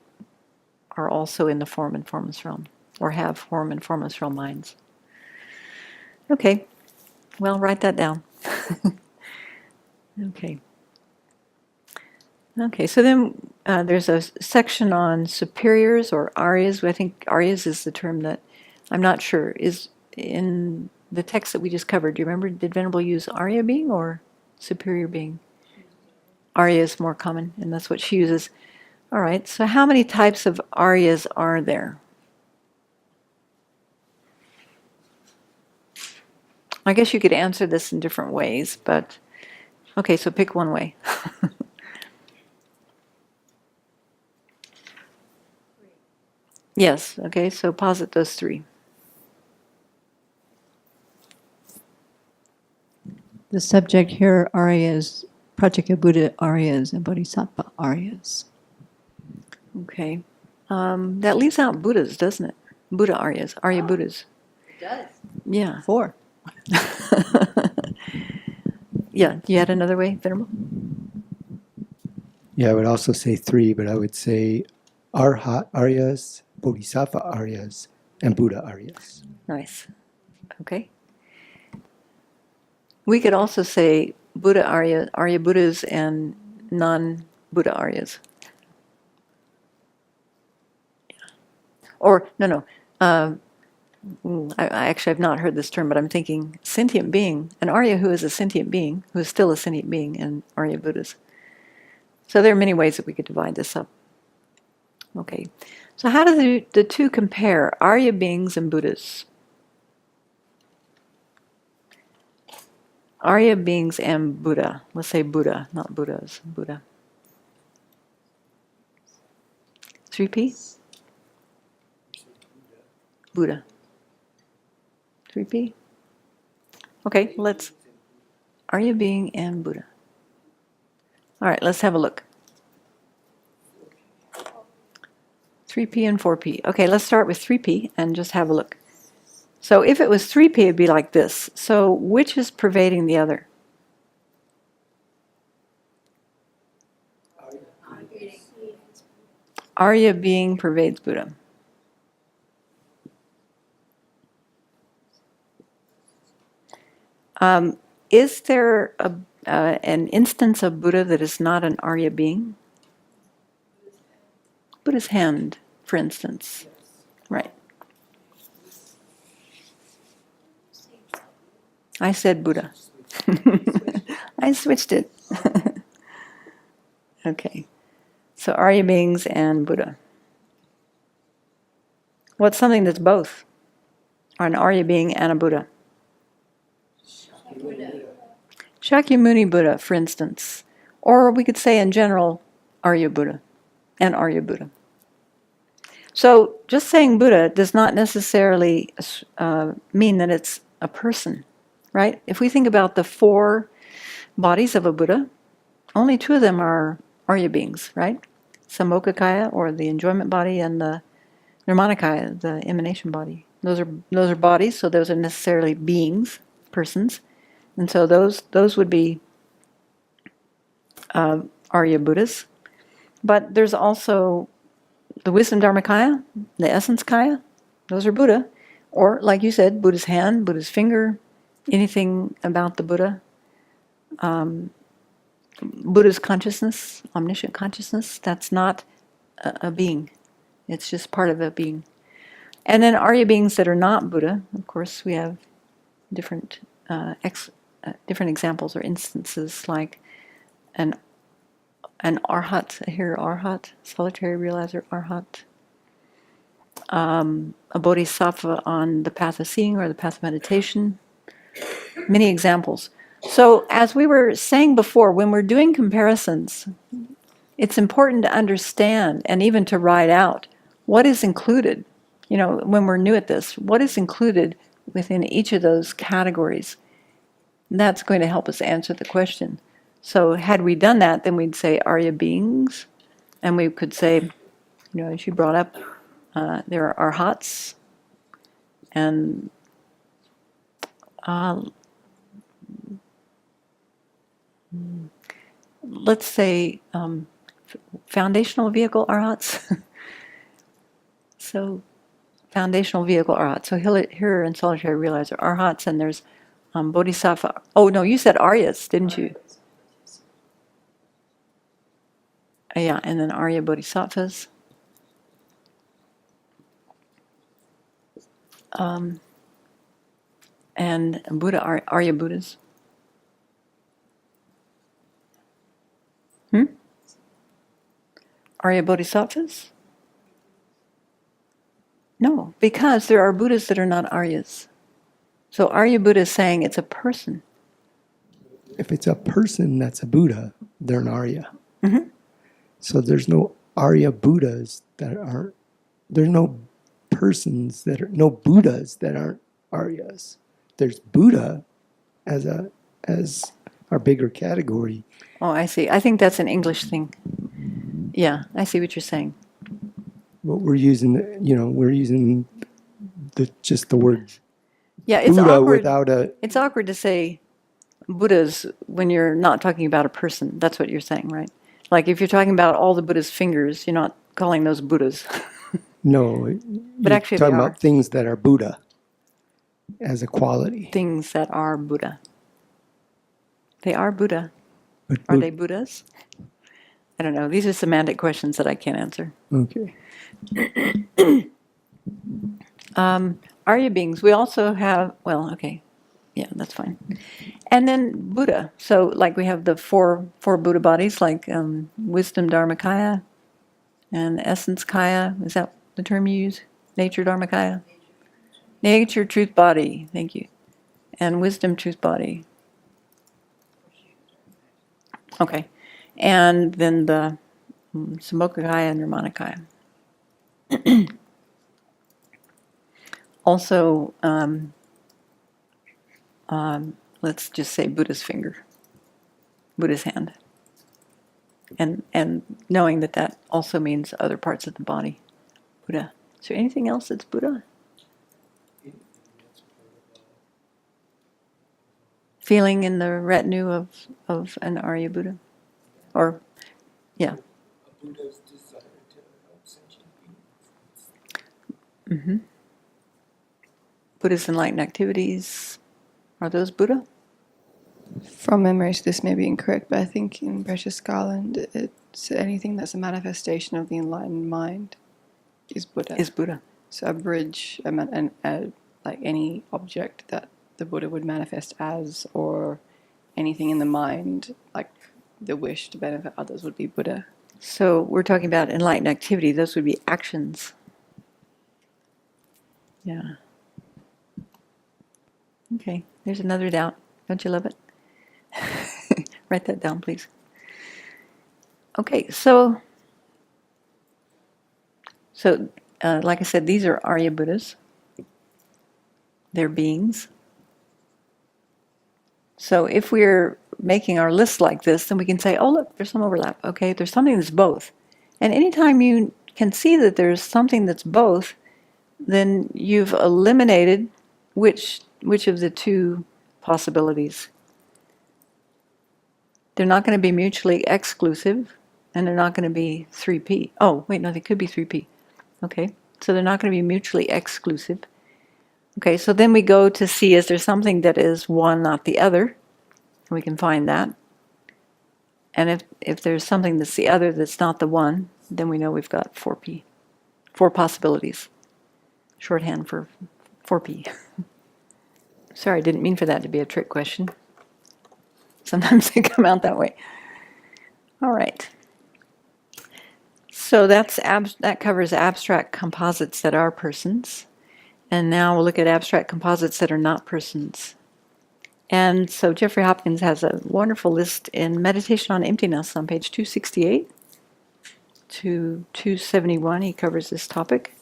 are also in the form and formless realm, or have form and formless realm minds. Okay, well, write that down. Okay. Okay, so then there's a section on superiors or Aryas. I think Aryas is the term that, I'm not sure, is in the text that we just covered. Do you remember, did Venerable use Arya being or superior being? Arya is more common, and that's what she uses. All right, so how many types of Aryas are there? I guess you could answer this in different ways, but okay, so pick one way. Yes, okay, so posit those 3. The subject here, Aryas, Pratyeka Buddha Aryas and Bodhisattva Aryas. Okay. That leaves out Buddhas, doesn't it? Buddha Aryas, Arya Buddhas. It does. Yeah. 4. Yeah, you had another way, Venerable? Yeah, I would also say 3, but I would say Arhat Aryas, Bodhisattva Aryas, and Buddha Aryas. Nice. Okay. We could also say Buddha Arya, Arya Buddhas, and non-Buddha Aryas. Or, no. I actually have not heard this term, but I'm thinking sentient being, an Arya who is a sentient being, who is still a sentient being, and Arya Buddhas. So there are many ways that we could divide this up. Okay. So how do the 2 compare, Arya beings and Buddhas? Arya beings and Buddha. Let's say Buddha, not Buddhas. Buddha. 3P? Buddha. 3P? Okay, let's. Arya being and Buddha. All right, let's have a look. 3P and 4P. Okay, let's start with 3P and just have a look. So if it was 3P, it'd be like this. So which is pervading the other? Arya being pervades Buddha. Is there an instance of Buddha that is not an Arya being? Buddha's hand, for instance. Right. I said Buddha. I switched it. Okay. So Arya beings and Buddha. What's something that's both? Or an Arya being and a Buddha? Shakyamuni Buddha, for instance. Or we could say in general, Arya Buddha and Arya Buddha. So just saying Buddha does not necessarily mean that it's a person, right? If we think about the 4 bodies of a Buddha, only 2 of them are Arya beings, right? Samokkakaya, or the enjoyment body, and the Nirmanakaya, the emanation body. Those are bodies, so those are necessarily beings, persons, and so those would be Arya Buddhas. But there's also the wisdom Dharmakaya, the essence Kaya. Those are Buddha, or like you said, Buddha's hand, Buddha's finger, anything about the Buddha. Buddha's consciousness, omniscient consciousness, that's not a being. It's just part of a being. And then Arya beings that are not Buddha, of course, we have different different examples or instances, like an arhat, a hero arhat, solitary realizer arhat, a bodhisattva on the path of seeing or the path of meditation. Many examples. So as we were saying before, when we're doing comparisons, it's important to understand and even to write out what is included. You know, when we're new at this, what is included within each of those categories? And that's going to help us answer the question. So had we done that, then we'd say Arya beings, and we could say, you know, as you brought up, there are arhats, and let's say foundational vehicle arhats. So foundational vehicle arhats. So here in solitary realizer arhats, and there's bodhisattva. Oh no, you said Aryas, didn't you? Yeah, and then Arya bodhisattvas. And Buddha, Arya Buddhas. Arya bodhisattvas? No, because there are Buddhas that are not Aryas. So Arya Buddha is saying it's a person. If it's a person that's a Buddha, they're an Arya. Mm-hmm. So there's no Arya Buddhas that aren't, there's no persons that are, no Buddhas that aren't Aryas. There's Buddha as our bigger category. Oh, I see. I think that's an English thing. Yeah, I see what you're saying. But we're using, we're using just the word Yeah, it's Buddha awkward. without a, It's awkward to say Buddhas when you're not talking about a person. That's what you're saying, right? Like if you're talking about all the Buddha's fingers, you're not calling those Buddhas. no, But you're actually talking they are. about things that are Buddha as a quality. Things that are Buddha. They are Buddha. But Are they Buddhas? I don't know. These are semantic questions that I can't answer. Okay. Arya beings, we also have, well, okay. Yeah, that's fine. And then Buddha. So like we have the four Buddha bodies, like wisdom Dharmakaya and essence Kaya. Is that the term you use? Nature Dharmakaya? Nature truth body. Thank you. And wisdom truth body. Okay. And then the Samokkakaya and Nirmanakaya. Also, let's just say Buddha's finger, Buddha's hand. And knowing that that also means other parts of the body, Buddha. Is there anything else that's Buddha? Feeling in the retinue of an Arya Buddha? Or, yeah. Buddha's desire to help sentient beings. Mm-hmm. Buddha's enlightened activities, are those Buddha? From memory, so this may be incorrect, but I think in Precious Garland, it's anything that's a manifestation of the enlightened mind is Buddha. Is Buddha. So a bridge, like any object that the Buddha would manifest as, or anything in the mind, like the wish to benefit others would be Buddha. So we're talking about enlightened activity. Those would be actions. Yeah. Okay, there's another doubt. Don't you love it? Write that down, please. Okay, so like I said, these are Arya Buddhas. They're beings. So if we're making our list like this, then we can say, oh, look, there's some overlap. Okay, there's something that's both. And anytime you can see that there's something that's both, then you've eliminated which of the two possibilities. They're not going to be mutually exclusive, and they're not going to be 3P. Oh, wait, no, they could be 3P. Okay, so they're not going to be mutually exclusive. Okay, so then we go to see, is there something that is one, not the other? We can find that. And if there's something that's the other that's not the one, then we know we've got 4P. 4 possibilities. Shorthand for 4P. Sorry, I didn't mean for that to be a trick question. Sometimes they come out that way. All right. So that covers abstract composites that are persons. And now we'll look at abstract composites that are not persons. And so Jeffrey Hopkins has a wonderful list in Meditation on Emptiness on page 268 to 271. He covers this topic.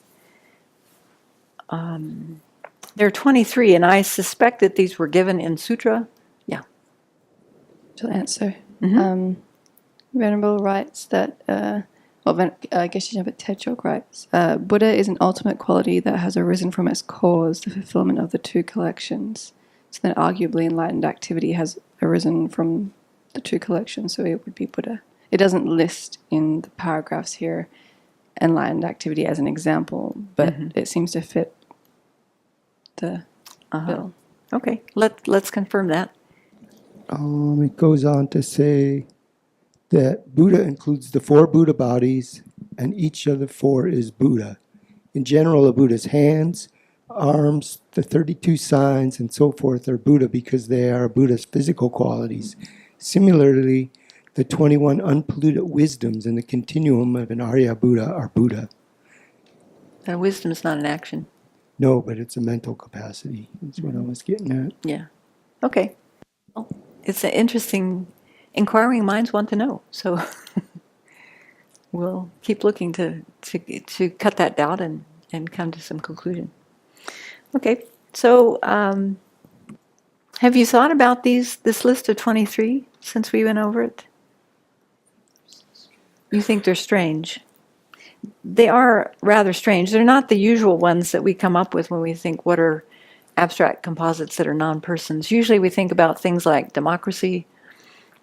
There are 23, and I suspect that these were given in sutra. Yeah. To answer. Mhm. Venerable writes that, Geshe Techok writes, Buddha is an ultimate quality that has arisen from its cause, the fulfillment of the two collections. So then arguably enlightened activity has arisen from the two collections, so it would be Buddha. It doesn't list in the paragraphs here enlightened activity as an example, but it seems to fit the bill. Okay, let's confirm that. It goes on to say that Buddha includes the 4 Buddha bodies, and each of the 4 is Buddha. In general, a Buddha's hands, arms, the 32 signs, and so forth are Buddha because they are Buddha's physical qualities. Similarly, the 21 unpolluted wisdoms in the continuum of an Arya Buddha are Buddha. And wisdom is not an action. No, but it's a mental capacity. That's what I was getting at. Yeah. Okay. Well, it's an interesting, inquiring minds want to know. So we'll keep looking to cut that doubt and come to some conclusion. Okay. So have you thought about this list of 23 since we went over it? You think they're strange? They are rather strange. They're not the usual ones that we come up with when we think what are abstract composites that are non-persons. Usually we think about things like democracy,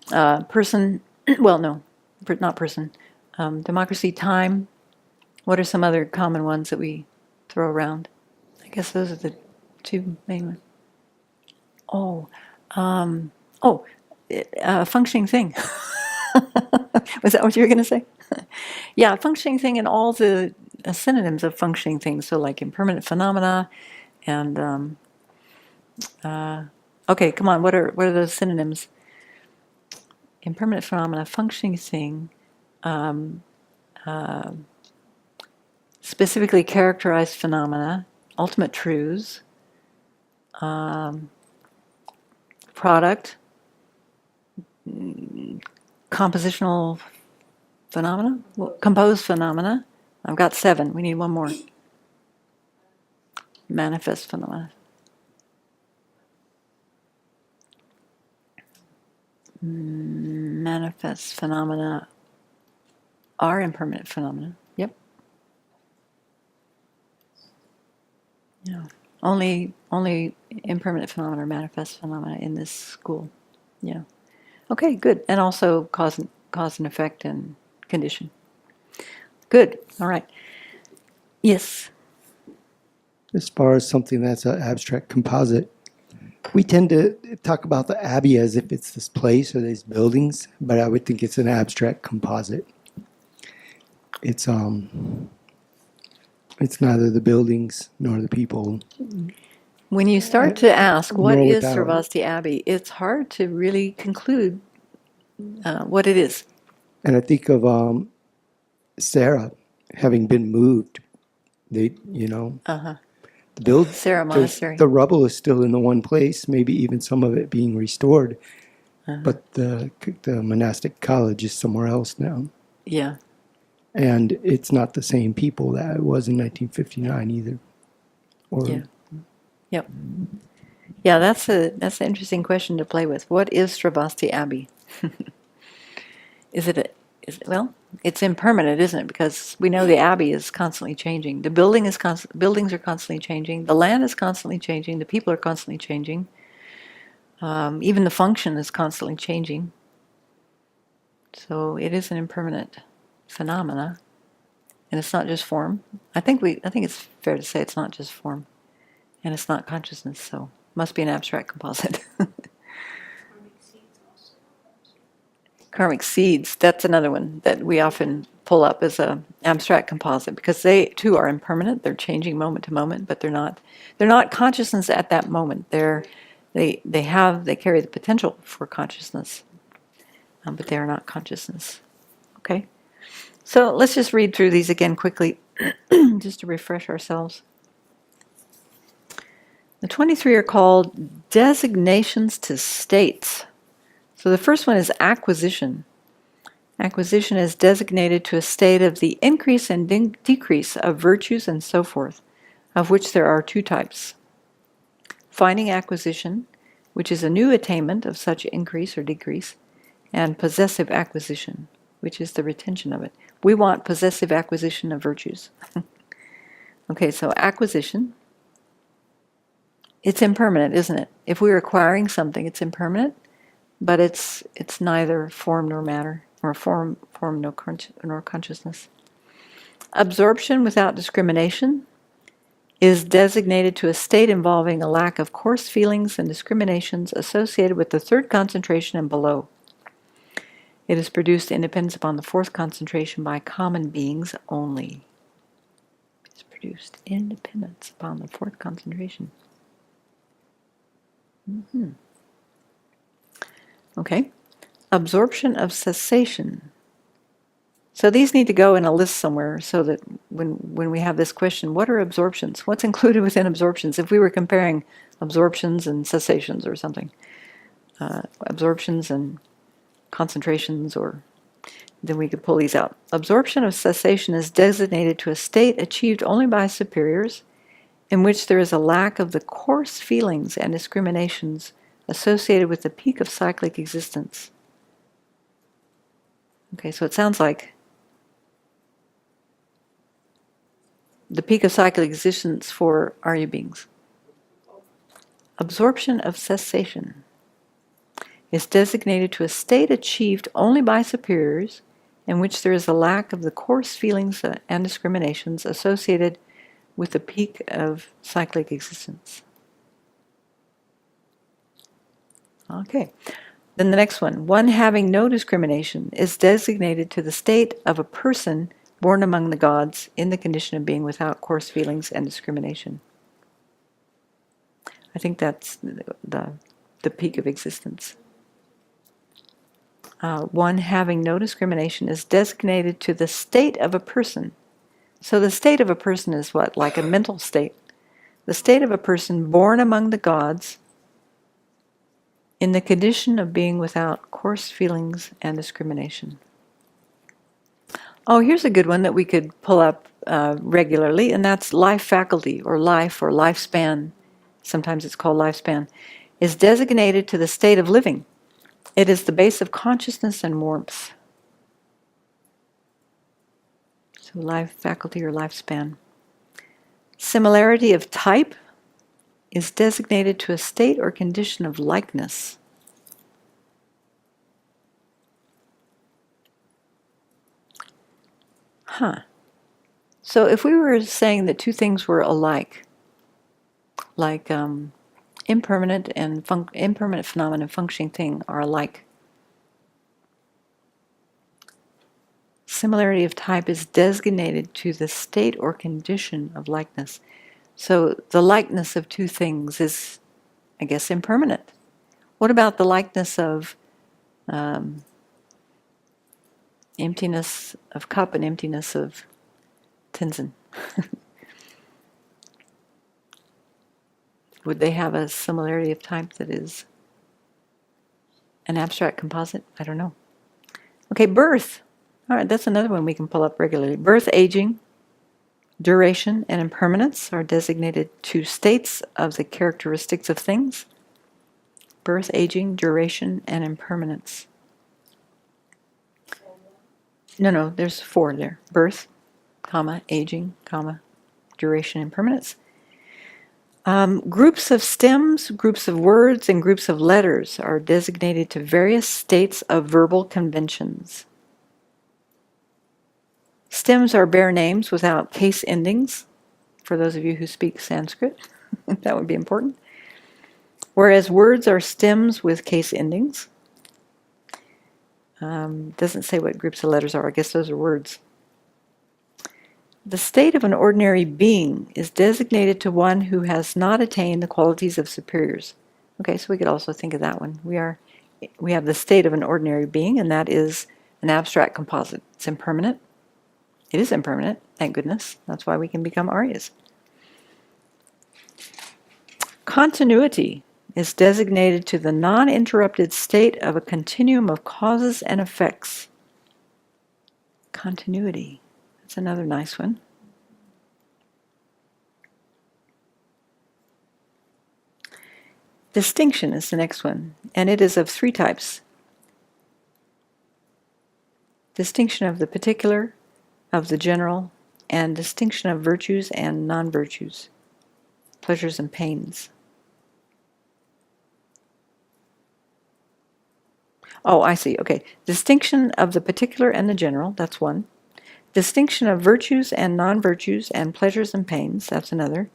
person, well, no, not person, democracy, time. What are some other common ones that we throw around? I guess those are the 2 main ones. Functioning thing. Was that what you were going to say? Yeah, functioning thing and all the synonyms of functioning things. So like impermanent phenomena and, okay, come on, what are those synonyms? Impermanent phenomena, functioning thing, specifically characterized phenomena, ultimate truths, product, compositional phenomena, composed phenomena. I've got 7. We need one more. Manifest phenomena. Manifest phenomena are impermanent phenomena. Yep. Yeah. Only impermanent phenomena are manifest phenomena in this school. Yeah. Okay, good. And also cause and effect and condition. Good. All right. Yes. As far as something that's an abstract composite, we tend to talk about the Abbey as if it's this place or these buildings, but I would think it's an abstract composite. It's neither the buildings nor the people. When you start to ask, what Nor is without. Sravasti Abbey, it's hard to really conclude what it is. And I think of Sarah having been moved. They, Uh-huh. the build, Sarah Monastery. the rubble is still in the one place, maybe even some of it being restored, Uh-huh. but the monastic college is somewhere else now. Yeah. And it's not the same people that it was in 1959 either. Or Yeah. Yep. Yeah, that's an interesting question to play with. What is Sravasti Abbey? Well, it's impermanent, isn't it? Because we know the abbey is constantly changing. The buildings are constantly changing. The land is constantly changing. The people are constantly changing. Even the function is constantly changing. So it is an impermanent phenomena, and it's not just form. I think it's fair to say it's not just form, and it's not consciousness. So it must be an abstract composite. Karmic seeds, that's another one that we often pull up as an abstract composite, because they too are impermanent. They're changing moment to moment, but they're not consciousness at that moment. They carry the potential for consciousness, but they are not consciousness. Okay, so let's just read through these again quickly, just to refresh ourselves. The 23 are called designations to states. So the first one is acquisition. Acquisition is designated to a state of the increase and decrease of virtues and so forth, of which there are two types. Finding acquisition, which is a new attainment of such increase or decrease, and possessive acquisition, which is the retention of it. We want possessive acquisition of virtues. Okay, so acquisition. It's impermanent, isn't it? If we're acquiring something, it's impermanent. But it's neither form nor matter, or form nor consciousness. Absorption without discrimination is designated to a state involving a lack of coarse feelings and discriminations associated with the third concentration and below. It is produced in dependence upon the fourth concentration by common beings only. It's produced in dependence upon the fourth concentration. Mm-hmm. Okay, absorption of cessation. So these need to go in a list somewhere, so that when we have this question, what are absorptions? What's included within absorptions? If we were comparing absorptions and cessations or something, absorptions and concentrations, then we could pull these out. Absorption of cessation is designated to a state achieved only by superiors, in which there is a lack of the coarse feelings and discriminations associated with the peak of cyclic existence. Okay, so it sounds like the peak of cyclic existence for Arya beings. Absorption of cessation is designated to a state achieved only by superiors, in which there is a lack of the coarse feelings and discriminations associated with the peak of cyclic existence. Okay, then the next one having no discrimination, is designated to the state of a person born among the gods in the condition of being without coarse feelings and discrimination. I think that's the peak of existence. One having no discrimination is designated to the state of a person. So the state of a person is what? Like a mental state. The state of a person born among the gods in the condition of being without coarse feelings and discrimination. Oh, here's a good one that we could pull up regularly, and that's life faculty, or life, or lifespan. Sometimes it's called lifespan. Is designated to the state of living. It is the base of consciousness and warmth. So life faculty or lifespan. Similarity of type is designated to a state or condition of likeness. So if we were saying that two things were alike, like impermanent and impermanent phenomena and functioning thing are alike. Similarity of type is designated to the state or condition of likeness. So the likeness of two things is, I guess, impermanent. What about the likeness of emptiness of cup and emptiness of Tenzin? Would they have a similarity of type that is an abstract composite? I don't know. Okay, birth. All right, that's another one we can pull up regularly. Birth, aging, duration, and impermanence are designated two states of the characteristics of things. Birth, aging, duration, and impermanence. No, there's four there. Birth, comma, aging, comma, duration, impermanence. Groups of stems, groups of words, and groups of letters are designated to various states of verbal conventions. Stems are bare names without case endings, for those of you who speak Sanskrit. That would be important. Whereas words are stems with case endings. Doesn't say what groups of letters are. I guess those are words. The state of an ordinary being is designated to one who has not attained the qualities of superiors. Okay, so we could also think of that one. We have the state of an ordinary being, and that is an abstract composite. It's impermanent. It is impermanent, thank goodness. That's why we can become Aryas. Continuity is designated to the non-interrupted state of a continuum of causes and effects. Continuity. That's another nice one. Distinction is the next one, and it is of three types. Distinction of the particular, of the general, and distinction of virtues and non-virtues, pleasures and pains. Oh, I see. Okay. Distinction of the particular and the general, that's one. Distinction of virtues and non-virtues and pleasures and pains, that's another.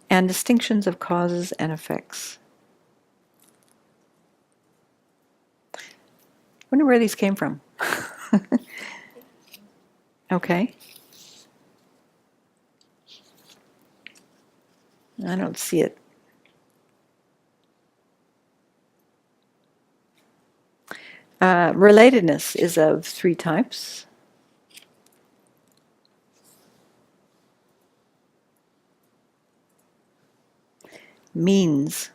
And distinctions of causes and effects. Wonder where these came from. Okay. I don't see it. Relatedness is of three types. Means,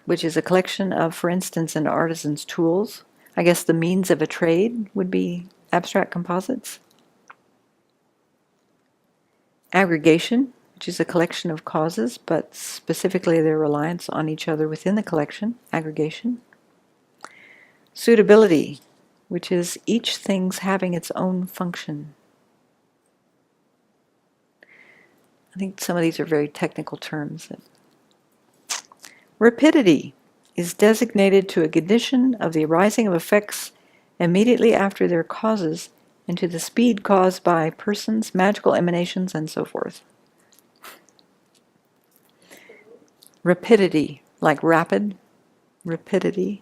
which is a collection of, for instance, an artisan's tools. I guess the means of a trade would be abstract composites. Aggregation, which is a collection of causes, but specifically their reliance on each other within the collection, aggregation. Suitability, which is each thing's having its own function. I think some of these are very technical terms. Rapidity is designated to a condition of the arising of effects immediately after their causes and to the speed caused by persons, magical emanations, and so forth. Rapidity, like rapid, rapidity.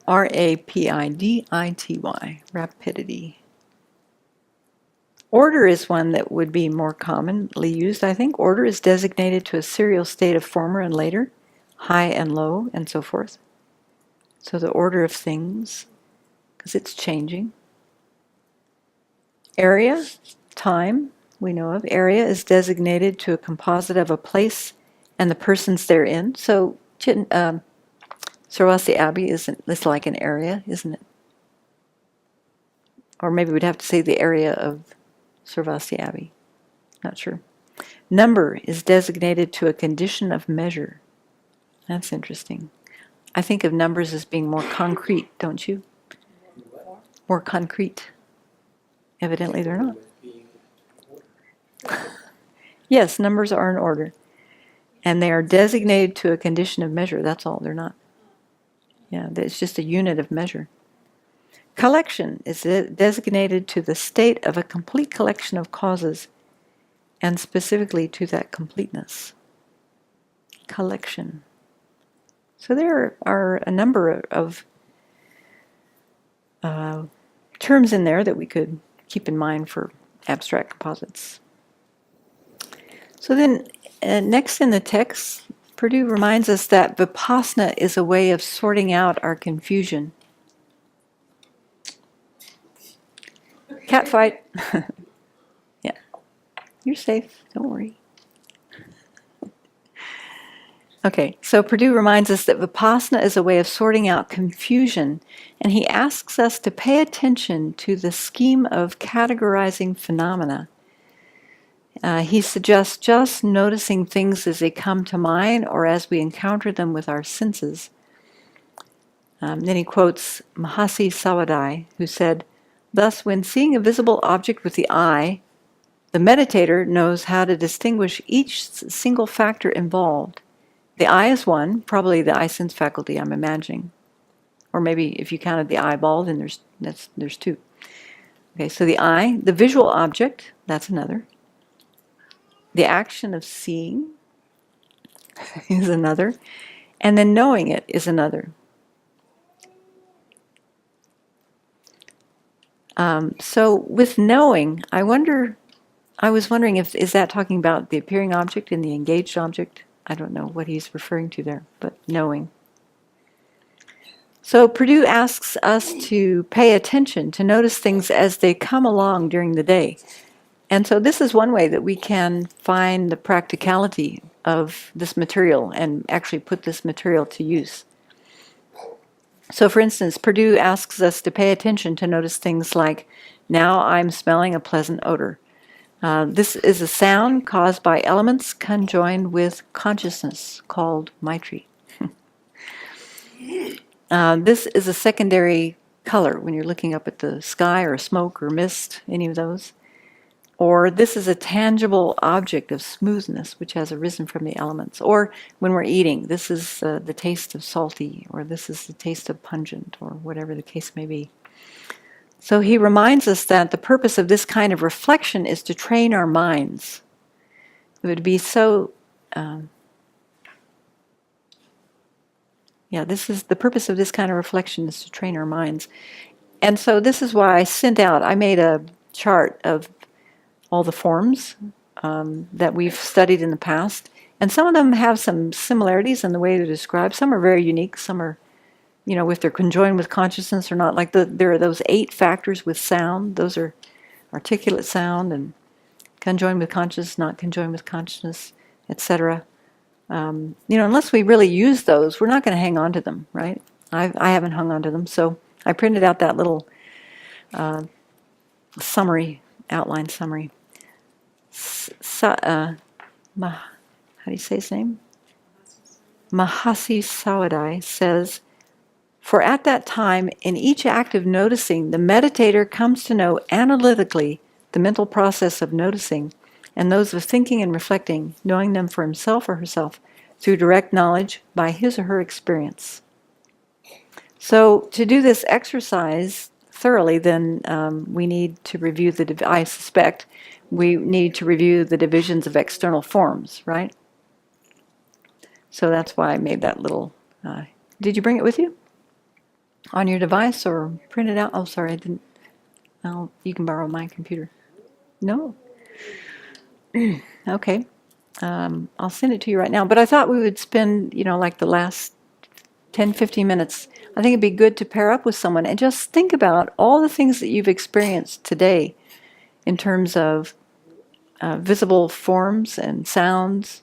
R-A-P-I-D-I-T-Y, rapidity. Order is one that would be more commonly used, I think. Order is designated to a serial state of former and later, high and low, and so forth. So the order of things, because it's changing. Area, time, we know of. Area is designated to a composite of a place and the persons therein. So Sravasti Abbey it's like an area, isn't it? Or maybe we'd have to say the area of Sravasti Abbey. Not sure. Number is designated to a condition of measure. That's interesting. I think of numbers as being more concrete, don't you? More concrete. Evidently they're not. Yes, numbers are in order. And they are designated to a condition of measure. That's all. They're not. Yeah, it's just a unit of measure. Collection is designated to the state of a complete collection of causes, and specifically to that completeness. Collection. So there are a number of terms in there that we could keep in mind for abstract composites. So then, next in the text, Purdue reminds us that vipassana is a way of sorting out our confusion. Cat fight. Yeah, you're safe. Don't worry. Okay, so Purdue reminds us that vipassana is a way of sorting out confusion, and he asks us to pay attention to the scheme of categorizing phenomena. He suggests just noticing things as they come to mind or as we encounter them with our senses. Then he quotes Mahasi Sawadai, who said, "Thus, when seeing a visible object with the eye, the meditator knows how to distinguish each single factor involved. The eye is one, probably the eye sense faculty, I'm imagining. Or maybe if you counted the eyeball, then there's two. Okay, so the eye, the visual object, that's another. The action of seeing is another. And then knowing it is another. So with knowing, I was wondering is that talking about the appearing object and the engaged object? I don't know what he's referring to there, but knowing. So Purdue asks us to pay attention, to notice things as they come along during the day. And so this is one way that we can find the practicality of this material and actually put this material to use. So for instance, Purdue asks us to pay attention to notice things like, now I'm smelling a pleasant odor. This is a sound caused by elements conjoined with consciousness called Maitri. This is a secondary color when you're looking up at the sky or smoke or mist, any of those. Or this is a tangible object of smoothness which has arisen from the elements. Or when we're eating, this is the taste of salty, or this is the taste of pungent, or whatever the case may be. So he reminds us that the purpose of this kind of reflection is to train our minds. It would be so... this is the purpose of this kind of reflection is to train our minds. And so this is why I made a chart of all the forms that we've studied in the past. And some of them have some similarities in the way to describe. Some are very unique. Some are, if they're conjoined with consciousness or not. Like there are those 8 factors with sound. Those are articulate sound and conjoined with consciousness, not conjoined with consciousness, etc. Unless we really use those, we're not going to hang on to them, right? I haven't hung on to them. So I printed out that little outline summary. How do you say his name? Mahasi Sawadai says, "For at that time, in each act of noticing, the meditator comes to know analytically the mental process of noticing and those of thinking and reflecting, knowing them for himself or herself through direct knowledge by his or her experience." So to do this exercise thoroughly, then we need to review I suspect we need to review the divisions of external forms, right? So that's why I made that little... did you bring it with you? On your device or print it out? Oh, sorry, I didn't. You can borrow my computer. No? Okay. I'll send it to you right now. But I thought we would spend, like the last 10, 15 minutes. I think it'd be good to pair up with someone and just think about all the things that you've experienced today in terms of visible forms and sounds,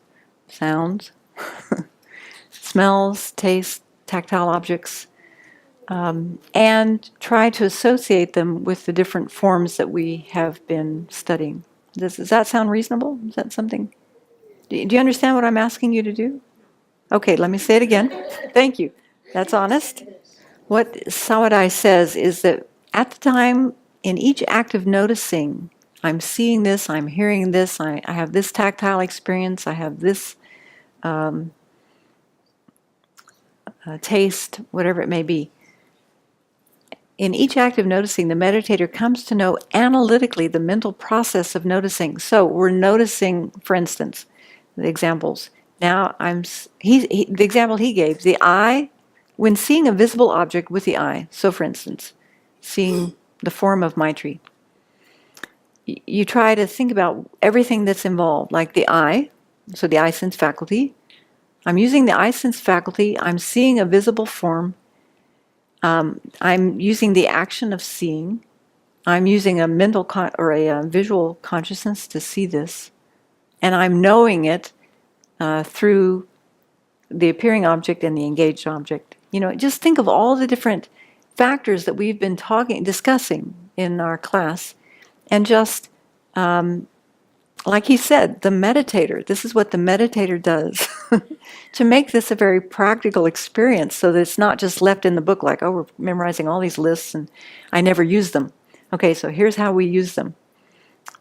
smells, tastes, tactile objects, and try to associate them with the different forms that we have been studying. Does that sound reasonable? Is that something? Do you understand what I'm asking you to do? Okay, let me say it again. Thank you. That's honest. What Sawadai says is that at the time, in each act of noticing, I'm seeing this, I'm hearing this, I have this tactile experience, I have this taste, whatever it may be. In each act of noticing, the meditator comes to know analytically the mental process of noticing. So we're noticing, for instance, the examples. Now the example he gave, the eye, when seeing a visible object with the eye. So for instance, seeing the form of Maitri. you try to think about everything that's involved, like the eye, so the eye sense faculty. I'm using the eye sense faculty. I'm seeing a visible form. I'm using the action of seeing. I'm using a mental or a visual consciousness to see this. And I'm knowing it through the appearing object and the engaged object. Just think of all the different factors that we've been discussing in our class. And just, like he said, the meditator, this is what the meditator does to make this a very practical experience so that it's not just left in the book like, oh, we're memorizing all these lists and I never use them. Okay, so here's how we use them.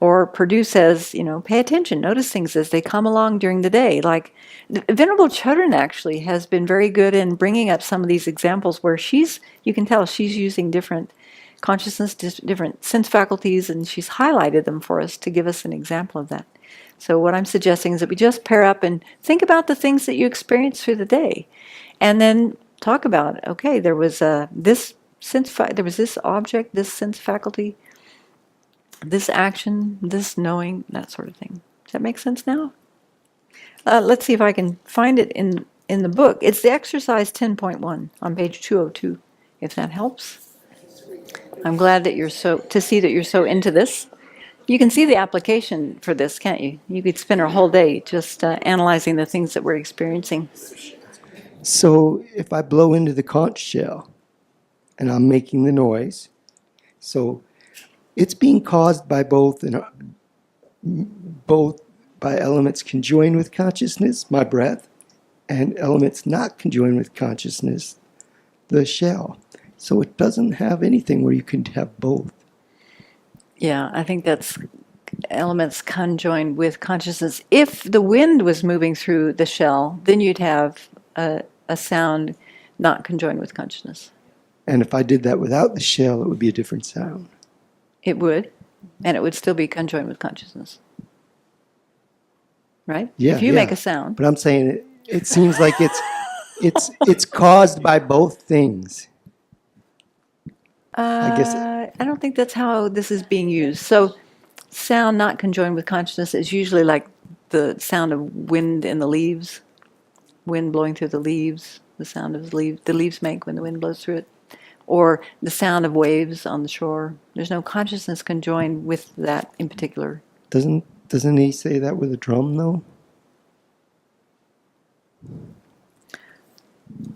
Or Purdue says, pay attention, notice things as they come along during the day. Like Venerable Chodron actually has been very good in bringing up some of these examples where you can tell she's using different consciousness, different sense faculties, and she's highlighted them for us to give us an example of that. So what I'm suggesting is that we just pair up and think about the things that you experience through the day, and then talk about, okay, there was this object, this sense faculty, this action, this knowing, that sort of thing. Does that make sense now? Let's see if I can find it in the book. It's the exercise 10.1 on page 202, if that helps. I'm glad that you're so into this. You can see the application for this, can't you? You could spend a whole day just analyzing the things that we're experiencing. So if I blow into the conch shell and I'm making the noise, so it's being caused by both by elements conjoined with consciousness, my breath, and elements not conjoined with consciousness, the shell. So it doesn't have anything where you can have both. Yeah, I think that's elements conjoined with consciousness. If the wind was moving through the shell, then you'd have a sound not conjoined with consciousness. And if I did that without the shell, it would be a different sound. It would, and it would still be conjoined with consciousness. Right? Yeah, if you make a sound. But I'm saying it seems like it's caused by both things. I guess I don't think that's how this is being used. So sound not conjoined with consciousness is usually like the sound of wind in the leaves, wind blowing through the leaves, the sound of the leaves make when the wind blows through it, or the sound of waves on the shore. There's no consciousness conjoined with that in particular. Doesn't he say that with a drum though?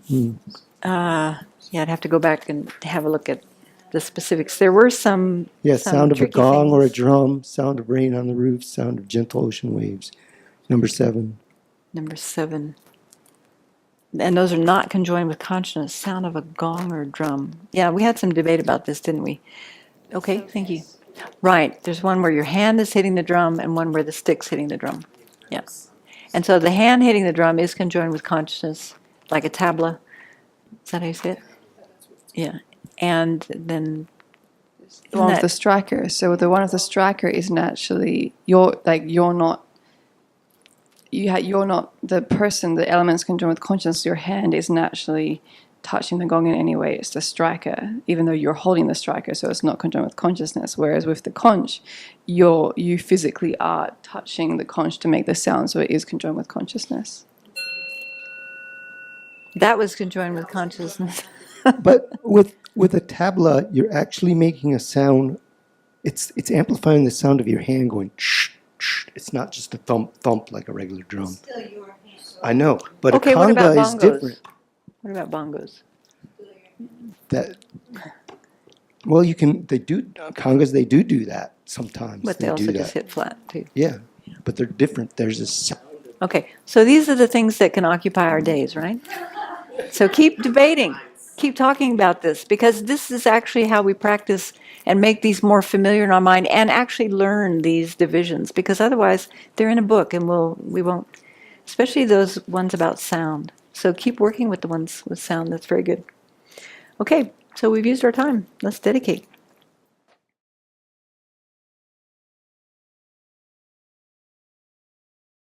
Yeah, I'd have to go back and have a look at the specifics. There were some Sound of a tricky gong or a things. drum, sound of rain on the roof, sound of gentle ocean waves. Number 7. Number 7. And those are not conjoined with consciousness. Sound of a gong or a drum. Yeah, we had some debate about this, didn't we? Okay, thank you. Right, there's one where your hand is hitting the drum and one where the stick's hitting the drum. Yes. And so the hand hitting the drum is conjoined with consciousness, like a tabla. Is that how you say it? Yeah. And then The one with the striker. So the one with the striker isn't actually you're not the person. The elements conjoined with consciousness. Your hand isn't actually touching the gong in any way. It's the striker, even though you're holding the striker, so it's not conjoined with consciousness. Whereas with the conch, you physically are touching the conch to make the sound, so it is conjoined with consciousness. that was conjoined with consciousness. But with a tabla, you're actually making a sound. It's amplifying the sound of your hand going shh, shh. It's not just a thump like a regular drum. Still your hand. I know, but Okay, a what about conga is bongos? different. What about bongos? Congas they do that sometimes. But they also just hit flat too. Yeah, but they're different. There's a sound. Okay, so these are the things that can occupy our days, right? So keep debating, keep talking about this, because this is actually how we practice and make these more familiar in our mind and actually learn these divisions, because otherwise they're in a book and we won't, especially those ones about sound. So keep working with the ones with sound. That's very good. Okay, so we've used our time. Let's dedicate.